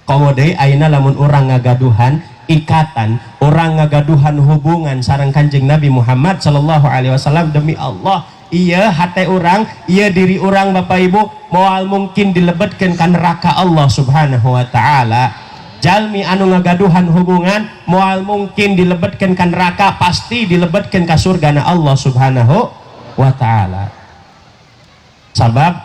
Komo deui ayeuna lamun urang ngagaduhan ikatan, orang ngagaduhan hubungan sareng Kanjeng Nabi Muhammad sallallahu alaihi wasallam, demi Allah iya hate orang, iya diri orang Bapak Ibu moal mungkin dilebetkeun ka neraka Allah Subhanahu wa taala. Jalmi anu ngagaduhan hubungan moal mungkin dilebetkeun ka neraka, pasti dilebetkeun ka surgana Allah Subhanahu wa taala. Sabab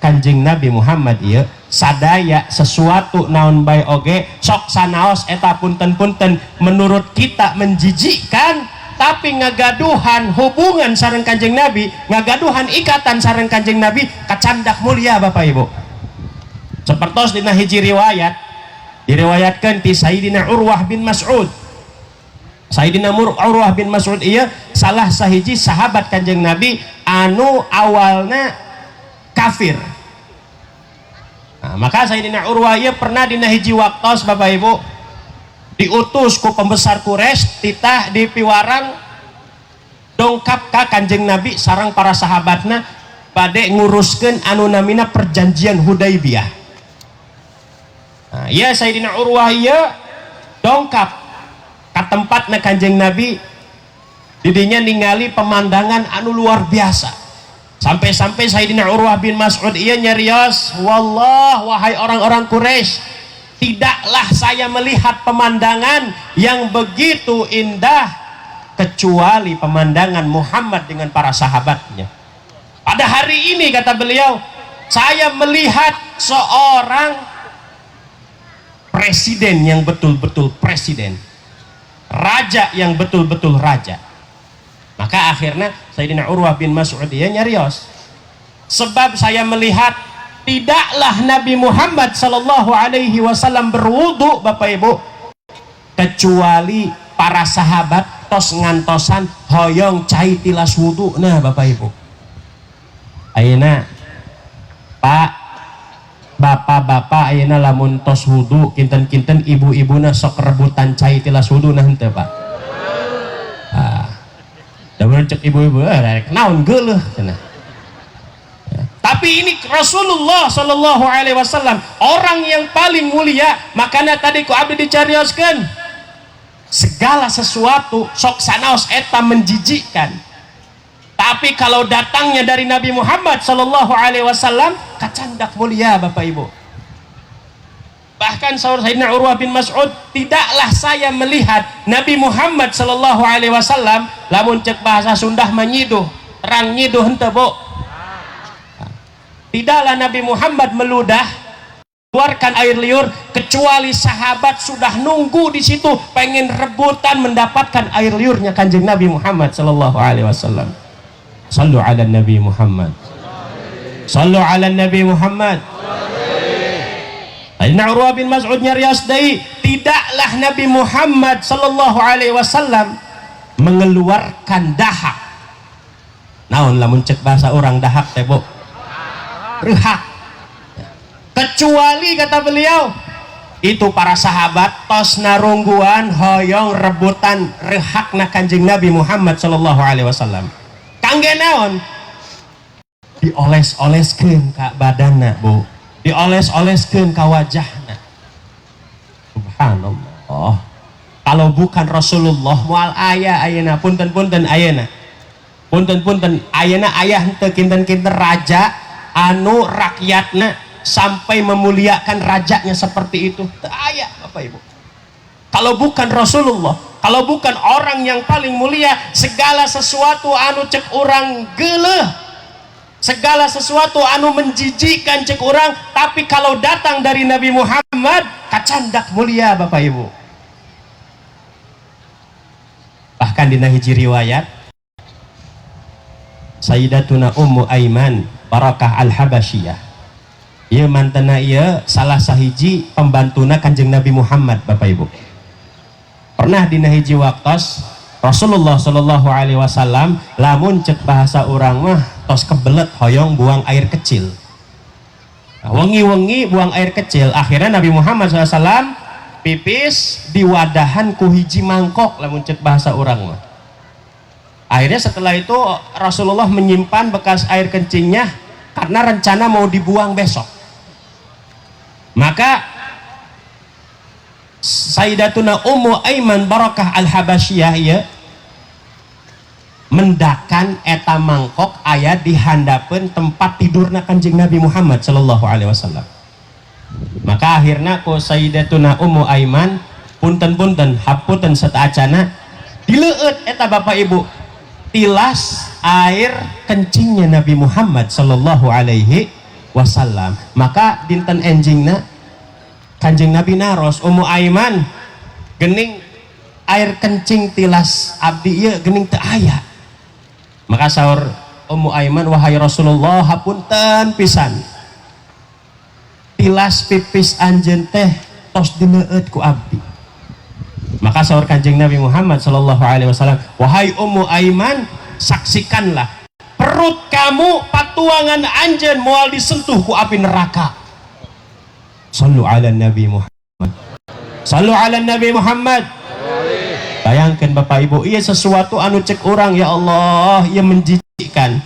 Kanjeng Nabi Muhammad ieu sadaya sesuatu naon bae oge sok sanaos eta punten-punten menurut kita menjijikkan, tapi ngagaduhan hubungan sareng Kanjeng Nabi, ngagaduhan ikatan sareng Kanjeng Nabi kacandak mulia Bapak Ibu. Sapertos dina hiji riwayat diriwayatkeun ti Sayyidina Urwah bin Mas'ud. Sayyidina Urwah bin Mas'ud ieu salah sahiji sahabat Kanjeng Nabi anu awalna kafir. Nah, maka Sayyidina Urwah ieu pernah dina hiji waktos Bapak Ibu diutus ku pembesar Quraisy titah di piwarang dongkap ka Kanjeng Nabi sareng para sahabatna bade nguruskeun anu namina perjanjian Hudaibiyah. Nah, ya Sayyidina Urwah ieu dongkap ka tempatna Kanjeng Nabi, didinya ningali pemandangan anu luar biasa. Sampai-sampai Sayyidina Urwah bin Mas'ud ia nyarios, wallah wahai orang-orang Quraisy, tidaklah saya melihat pemandangan yang begitu indah kecuali pemandangan Muhammad dengan para sahabatnya. Pada hari ini kata beliau, saya melihat seorang presiden yang betul-betul presiden, raja yang betul-betul raja. Maka akhirnya Sayyidina Urwah bin Mas'ud dia nyarios, sebab saya melihat tidaklah Nabi Muhammad sallallahu alaihi wasallam berwudu Bapak Ibu kecuali para sahabat tos ngantosan hoyong cai tilas wudu. Nah Bapak Ibu, ayeuna Pak bapak-bapak ayeuna lamun tos wudu kinten-kinten ibu-ibuna sok rebutan cai tilas wudu nah henteu Pak. Damun cek ibu-ibu rek naon geuleuh cenah. Tapi ini Rasulullah sallallahu alaihi wasallam orang yang paling mulia, makanya tadi ku abdi dicarioskeun segala sesuatu sok sanaos eta menjijikkan. Tapi kalau datangnya dari Nabi Muhammad sallallahu alaihi wasallam kacandak mulia Bapak Ibu. Bahkan Sayyidina Urwah bin Mas'ud, tidaklah saya melihat Nabi Muhammad sallallahu alaihi wasallam lamun cek bahasa Sunda menyiduh, terang nyiduh henteu Bu. Tidaklah Nabi Muhammad meludah keluarkan air liur kecuali sahabat sudah nunggu di situ pengen rebutan mendapatkan air liurnya Kanjeng Nabi Muhammad sallallahu alaihi wasallam. Sallu ala Nabi Muhammad. Sallu ala Nabi Muhammad. Sayyidina Urwah bin Mas'ud nyarios deui, tidaklah Nabi Muhammad sallallahu alaihi wasallam mengeluarkan dahak. Naon lamun cek bahasa orang dahak teh Bu? Rehak. Kecuali kata beliau itu para sahabat tos narungguan hoyong rebutan rehakna Kanjeng Nabi Muhammad sallallahu alaihi wasallam. Kangge naon? Dioles-oleskeun ka badanna Bu, dioles-oleskeun ka wajahna. Subhanallah. Kalau bukan Rasulullah moal aya ayeuna punten-punten ayeuna. Punten-punten ayeuna aya henteu kinten-kinten raja anu rakyatna sampai memuliakan rajanya seperti itu. Teu aya Bapak Ibu. Kalau bukan Rasulullah, kalau bukan orang yang paling mulia, segala sesuatu anu cek orang geuleuh, segala sesuatu anu menjijikkan cek orang, tapi kalau datang dari Nabi Muhammad kacandak mulia Bapak Ibu. Bahkan dina hiji riwayat Sayyidatuna Ummu Aiman Barakah Al-Habasyiyah, ieu mantena ieu salah sahiji pembantuna Kanjeng Nabi Muhammad Bapak Ibu. Pernah dina hiji waktos Rasulullah Shallallahu Alaihi Wasallam lamun cek bahasa orang mah tos kebelet hoyong buang air kecil, wengi-wengi buang air kecil. Akhirnya Nabi Muhammad SAW pipis di wadahan ku hiji mangkok, lamun cek bahasa orang mah. Akhirnya setelah itu Rasulullah menyimpan bekas air kencingnya karena rencana mau dibuang besok. Maka Sayyidatuna Ummu Aiman Barakah Al-Habasyiyah ya mendakan eta mangkok aya di handapeun tempat tidurna Kanjeng Nabi Muhammad sallallahu alaihi wasallam. Maka akhirnya ku Sayyidatuna Ummu Aiman punten-punten hapunten sataacana dileueut eta Bapak Ibu tilas air kencingnya Nabi Muhammad sallallahu alaihi wasallam. Maka dinten enjingna Kanjeng Nabi naros Ummu Aiman gening air kencing tilas abdi ieu gening teu aya. Maka saur Ummu Aiman, wahai Rasulullah hapunten pisan tilas pipis anjeun teh tos dileueut ku abdi. Maka saur Kanjeng Nabi Muhammad sallallahu alaihi wasallam, wahai Ummu Aiman, saksikanlah perut kamu patuangan anjeun moal disentuh ku api neraka. Sallu ala Nabi Muhammad. Sallu ala Nabi Muhammad. Bayangkan Bapak Ibu, iya sesuatu anu cek orang ya Allah, iya menjijikkan.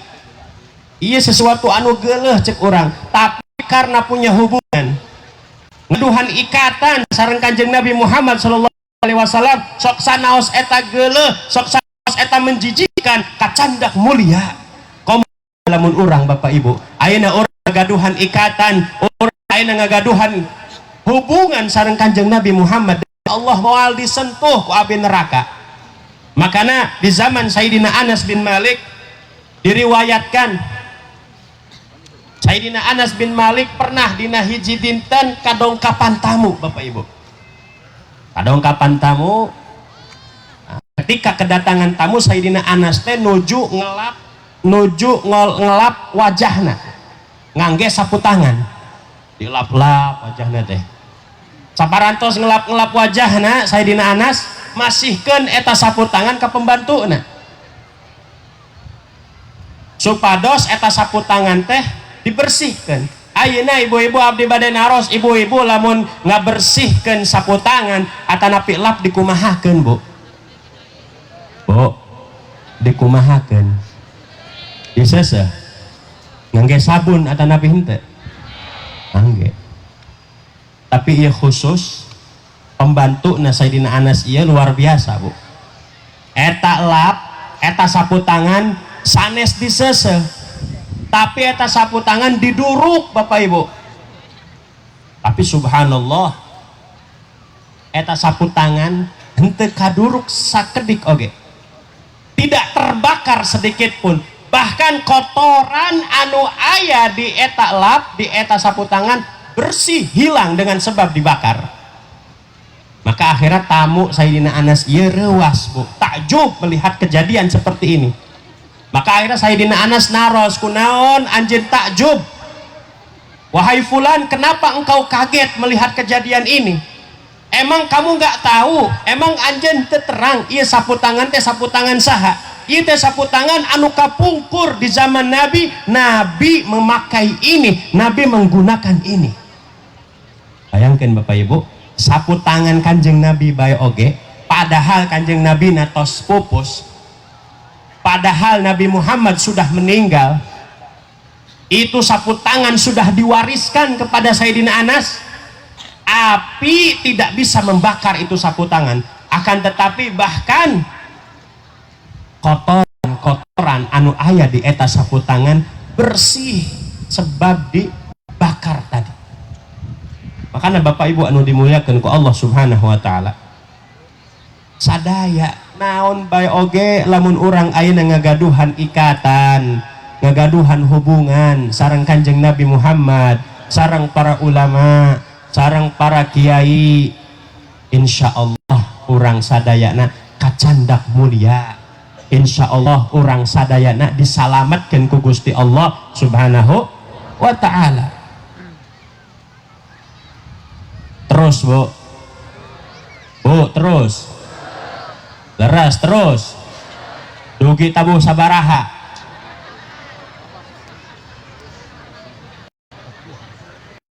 Iya sesuatu anu geuleuh cek orang, tapi karena punya hubungan ngaduhan ikatan sareng Kanjeng Nabi Muhammad sallallahu alaihi wasallam, sok sanaos eta geuleuh, sok sanaos eta menjijikkan, kacandak mulia. Komo lamun urang Bapak Ibu, ayeuna urang ngagaduhan ikatan, urang ayeuna ngagaduhan hubungan sareng Kanjeng Nabi Muhammad, Allah moal disentuh ku api neraka. Makanya di zaman Sayyidina Anas bin Malik diriwayatkan Sayyidina Anas bin Malik pernah dina hiji dinten kadongkapan tamu Bapak Ibu. Kadongkapan tamu, ketika kedatangan tamu Sayyidina Anas teh nuju ngelap wajahna ngangge sapu tangan dilap-lap wajahna teh. Saparantos ngelap-ngelap wajahna Sayyidina Anas masihkeun eta sapu tangan ka pembantuna supados eta sapu tangan teh dibersihkeun. Ayeuna ibu-ibu abdi bade naros, ibu-ibu lamun ngabersihkeun sapu tangan atanapi lap dikumahakeun Bu? Bu, dikumahakeun diseseh ngangge sabun atanapi henteu? Angge. Tapi ia khusus pembantu na Sayyidina Anas ia luar biasa Bu. Eta lap, eta sapu tangan sanes diseseh, tapi eta sapu tangan diduruk Bapak Ibu. Tapi subhanallah eta sapu tangan henteu kaduruk sakedik oge, tidak terbakar sedikit pun. Bahkan kotoran anu aya di eta lap, di eta sapu tangan bersih, hilang dengan sebab dibakar. Maka akhirnya tamu Sayyidina Anas ieu reuas Bu, takjub melihat kejadian seperti ini. Maka akhirnya Sayyidina Anas naros, kunaon anjeun takjub? Wahai fulan, kenapa engkau kaget melihat kejadian ini? Emang kamu nggak tahu? Emang anjeun teu terang ieu sapu tangan teh sapu tangan saha? Ieu teh sapu tangan anu kapungkur di zaman Nabi. Nabi memakai ini, Nabi menggunakan ini. Bayangkan Bapak Ibu, sapu tangan Kanjeng Nabi bae oge, padahal Kanjeng Nabi natos pupus, padahal Nabi Muhammad sudah meninggal. Itu sapu tangan sudah diwariskan kepada Sayyidina Anas. Api tidak bisa membakar itu sapu tangan, akan tetapi bahkan kotoran anu aya di eta sapu tangan bersih sebab dibakar tadi. Makanya Bapak Ibu anu dimuliakeun ku Allah Subhanahu wa taala, sadaya naon bae oge lamun urang ayeuna ngagaduhan ikatan ngagaduhan hubungan sareng Kanjeng Nabi Muhammad, sareng para ulama, sareng para kiai, insya Allah urang sadayana kacandak mulia, insya Allah urang sadayana disalamatkan ku Gusti Allah subhanahu wa ta'ala. Terus bu terus leras terus dugi tabuh sabaraha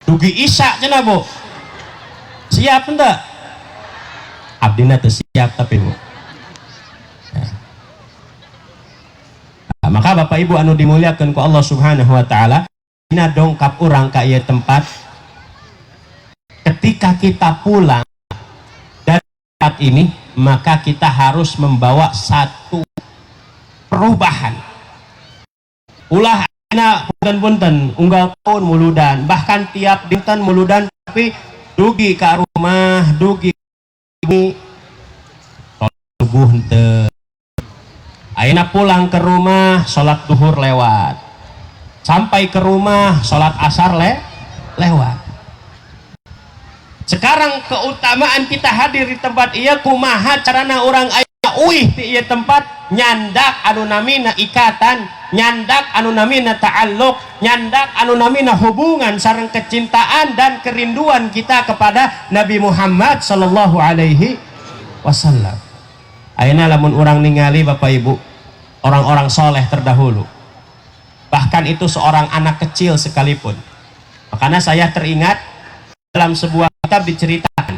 dugi isya cenah bu, siap enggak? Abdina teu siap tapi bu. Nah, maka Bapak Ibu anu dimuliakan ku Allah Subhanahu wa taala, dina dongkap urang ka ieu tempat. Ketika kita pulang dari tempat ini, maka kita harus membawa satu perubahan. Ulah anak punten-punten unggal tahun muludan, bahkan tiap dinten muludan, tapi dugi ke rumah, dugi ini subuh henteu. Ayeuna pulang ke rumah, sholat duhur lewat, sampai ke rumah sholat asar lewat. Sekarang keutamaan kita hadir di tempat ieu kumaha carana orang aya uih di ieu tempat, nyandak anu namina ikatan, nyandak anu namina ta'alluq, nyandak anu namina hubungan sareng kecintaan dan kerinduan kita kepada Nabi Muhammad sallallahu alaihi wasallam. Ayeuna lamun urang ningali Bapak Ibu orang-orang soleh terdahulu, bahkan itu seorang anak kecil sekalipun, makanya saya teringat dalam sebuah kitab diceritakan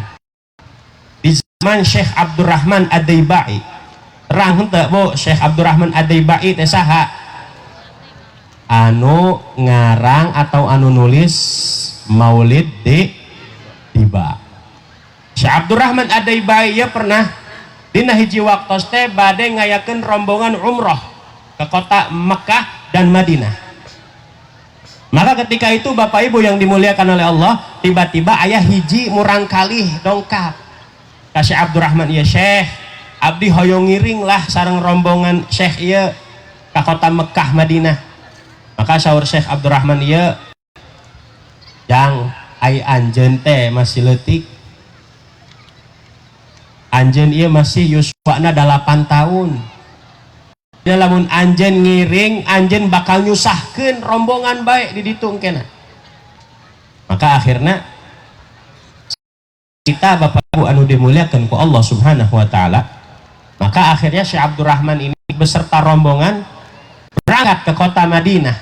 di zaman Syekh Abdurrahman Ad-Daibai. Terang henteu bu, Syekh Abdurrahman Ad-Daibai teh saha? Anu ngarang atau anu nulis Maulid di tiba. Syekh Abdurrahman Ad-Daibai ya pernah dina hiji waktos teh bade ngayakeun rombongan umroh ke kota Mekah dan Madinah. Maka ketika itu Bapak Ibu yang dimuliakan oleh Allah, tiba-tiba ayah hiji murang kalih dongkap ka Syekh Abdurrahman, ieu Syekh abdi hoyong ngiring lah sareng rombongan Syekh ieu ka kota Mekah Madinah. Maka saur Syekh Abdurrahman ieu, jang ai anjeun teh masih leutik, anjeun ieu masih yuswana 8 tahun. Lamun anjeun ngiring, anjeun bakal nyusahkeun rombongan baik di ditu engkena. Maka akhirnya kita Bapak Ibu anu dimuliakan ku Allah Subhanahu wa taala, maka akhirnya Syekh Abdurrahman ini beserta rombongan berangkat ke kota Madinah.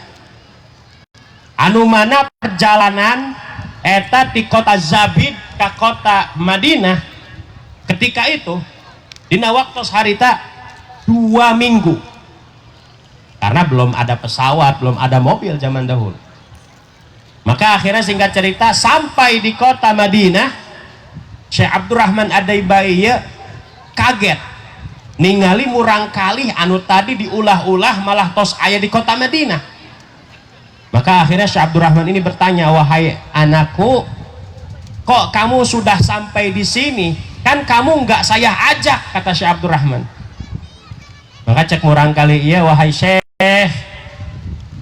Anu mana perjalanan eta di kota Zabid ke kota Madinah ketika itu dina waktu harita 2 minggu, karena belum ada pesawat, belum ada mobil zaman dahulu. Maka akhirnya singkat cerita sampai di kota Madinah, Syekh Abdurrahman Ad-Daibai kaget ningali murang kalih anu tadi diulah-ulah malah tos aya di kota Madinah. Maka akhirnya Syekh Abdurrahman ini bertanya, wahai anakku, kok kamu sudah sampai di sini? Kan kamu nggak saya ajak, kata Syekh Abdurrahman. Maka cek murang kali, iya wahai Syekh,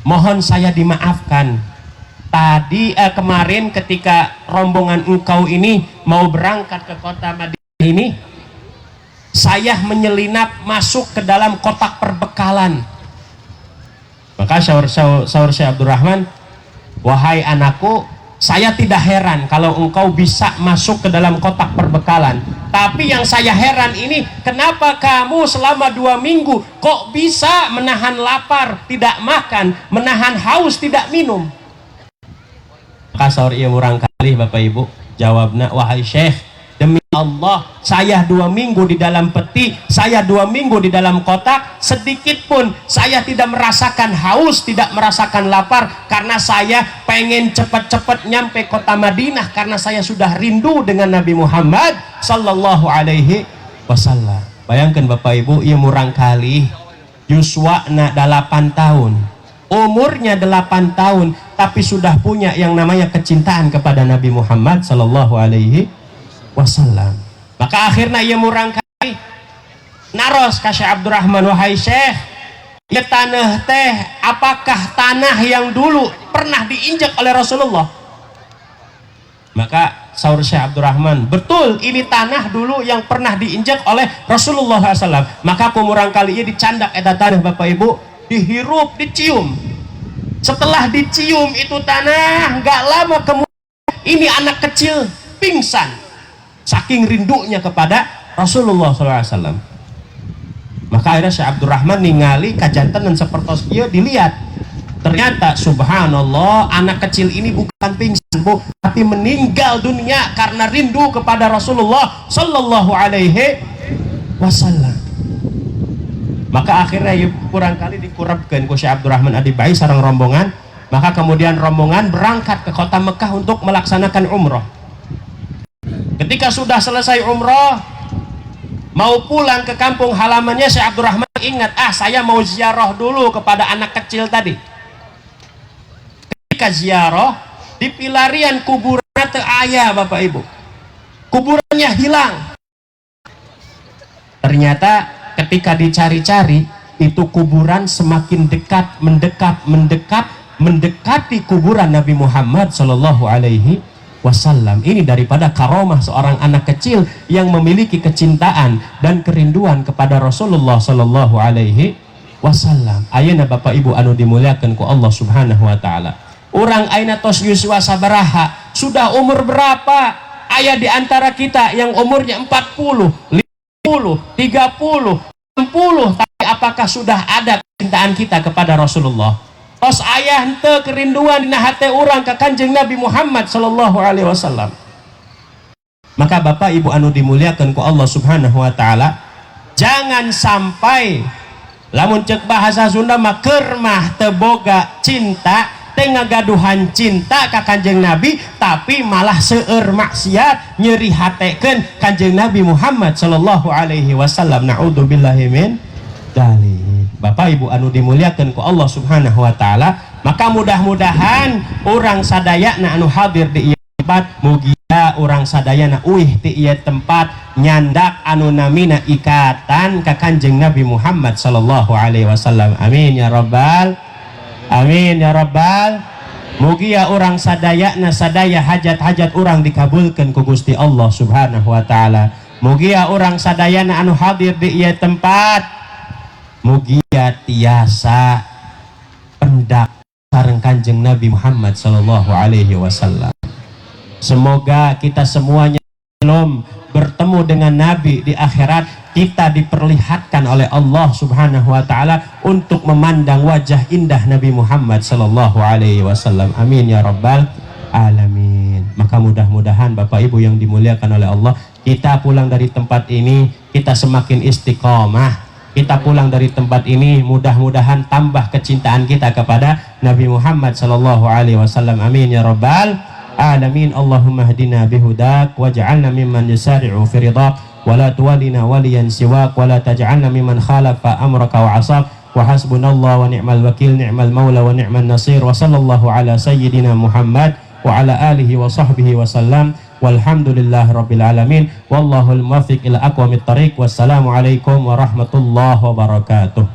mohon saya dimaafkan. Tadi kemarin ketika rombongan engkau ini mau berangkat ke kota Madinah ini, saya menyelinap masuk ke dalam kotak perbekalan. Maka saur Syekh Abdurrahman, wahai anakku, saya tidak heran kalau engkau bisa masuk ke dalam kotak perbekalan. Tapi yang saya heran ini, kenapa kamu selama 2 minggu kok bisa menahan lapar, tidak makan, menahan haus, tidak minum? Maka saur ieu murang kalih Bapak Ibu, jawabna, wahai Syekh, demi Allah, saya 2 minggu di dalam peti, saya 2 minggu di dalam kotak, sedikit pun saya tidak merasakan haus, tidak merasakan lapar, karena saya pengen cepat-cepat nyampe kota Madinah, karena saya sudah rindu dengan Nabi Muhammad sallallahu alaihi wasallam. Bayangkan Bapak Ibu, ia murang kali yuswana 8 tahun, umurnya 8 tahun, tapi sudah punya yang namanya kecintaan kepada Nabi Muhammad sallallahu alaihi wasallam. Maka akhirnya ia murang kali naros ka Syekh Abdurrahman, wahai Syekh, Ya tanah teh, apakah tanah yang dulu pernah diinjak oleh Rasulullah? Maka sahur Syekh Abdurrahman, betul ini tanah dulu yang pernah diinjak oleh Rasulullah SAW. Maka kumurang kali ini dicandak eta tanah Bapak Ibu, dihirup, dicium. Setelah dicium itu tanah, nggak lama kemudian ini anak kecil pingsan saking rindunya kepada Rasulullah SAW. Maka akhirnya Syekh Abdurrahman ningali kajantenan seperti dia, dilihat ternyata subhanallah anak kecil ini bukan pingsan Bu, tapi meninggal dunia karena rindu kepada Rasulullah sallallahu alaihi wasallam. Maka akhirnya kurang kali dikurapkan ku Syekh Abdurrahman Adibai sareng rombongan. Maka kemudian rombongan berangkat ke kota Mekah untuk melaksanakan umroh. Ketika sudah selesai umroh, mau pulang ke kampung halamannya, Syekh Abdurrahman ingat, saya mau ziarah dulu kepada anak kecil tadi. Ketika ziarah, di pilarian kuburannya teu aya Bapak Ibu. Kuburannya hilang. Ternyata ketika dicari-cari, itu kuburan semakin dekat, mendekati kuburan Nabi Muhammad Shallallahu Alaihi Wasallam. Ini daripada karomah seorang anak kecil yang memiliki kecintaan dan kerinduan kepada Rasulullah Shallallahu Alaihi Wasallam. Ayeuna Bapak Ibu anu dimuliakan ku Allah Subhanahu Wa Taala. Orang ayeuna tos yuswa sabaraha, sudah umur berapa? Aya di antara kita yang umurnya 40, 50, 30, 60, tapi apakah sudah ada kecintaan kita kepada Rasulullah? Tos ayah henteu kerinduan dina hate urang ka Kanjeng Nabi Muhammad sallallahu alaihi wasallam. Maka Bapak Ibu anu dimuliakan ku Allah Subhanahu wa taala, jangan sampai lamun ceuk bahasa Sunda mah keur mah teu boga cinta, teu ngagaduhan cinta ka Kanjeng Nabi, tapi malah seueur maksiat nyeri hatekeun Kanjeng Nabi Muhammad sallallahu alaihi wasallam. Naudzubillahi min dzalik. Bapak Ibu anu dimuliakan ku Allah Subhanahu wa taala, maka mudah-mudahan orang sadayana anu hadir di ieu tempat, mugia orang sadayana uih di ieu tempat nyandak anu namina ikatan ka Kanjeng Nabi Muhammad sallallahu alaihi wasallam. Amin ya rabbal amin ya rabbal. Mugia orang sadayana sadaya hajat-hajat orang dikabulkan ku Gusti Allah Subhanahu wa taala. Mugia orang sadayana anu hadir di ieu tempat mugia tiasa pendak sareng Kanjeng Nabi Muhammad sallallahu alaihi wasallam. Semoga kita semuanya belum bertemu dengan Nabi di akhirat, kita diperlihatkan oleh Allah Subhanahu wa taala untuk memandang wajah indah Nabi Muhammad sallallahu alaihi wasallam. Amin ya rabbal alamin. Maka mudah-mudahan Bapak Ibu yang dimuliakan oleh Allah, kita pulang dari tempat ini kita semakin istiqomah. Kita pulang dari tempat ini mudah-mudahan tambah kecintaan kita kepada Nabi Muhammad sallallahu alaihi wasallam. Amin ya rabbal alamin. Allahumma hdina bihudak waj'alna mimman yusari'u fi ridhak wa la tuwallina waliyan siwak wa la taj'alna mimman khalafa amraka wa 'asak wa hasbunallahu wa ni'mal wakil ni'mal maula wa ni'man nasir wa sallallahu ala sayyidina Muhammad wa ala alihi wa sahbihi wa sallam. Walhamdulillah rabbil alamin. Wallahul muwaffiq ila aqwamit thariq. Wassalamu alaikum warahmatullahi wabarakatuh.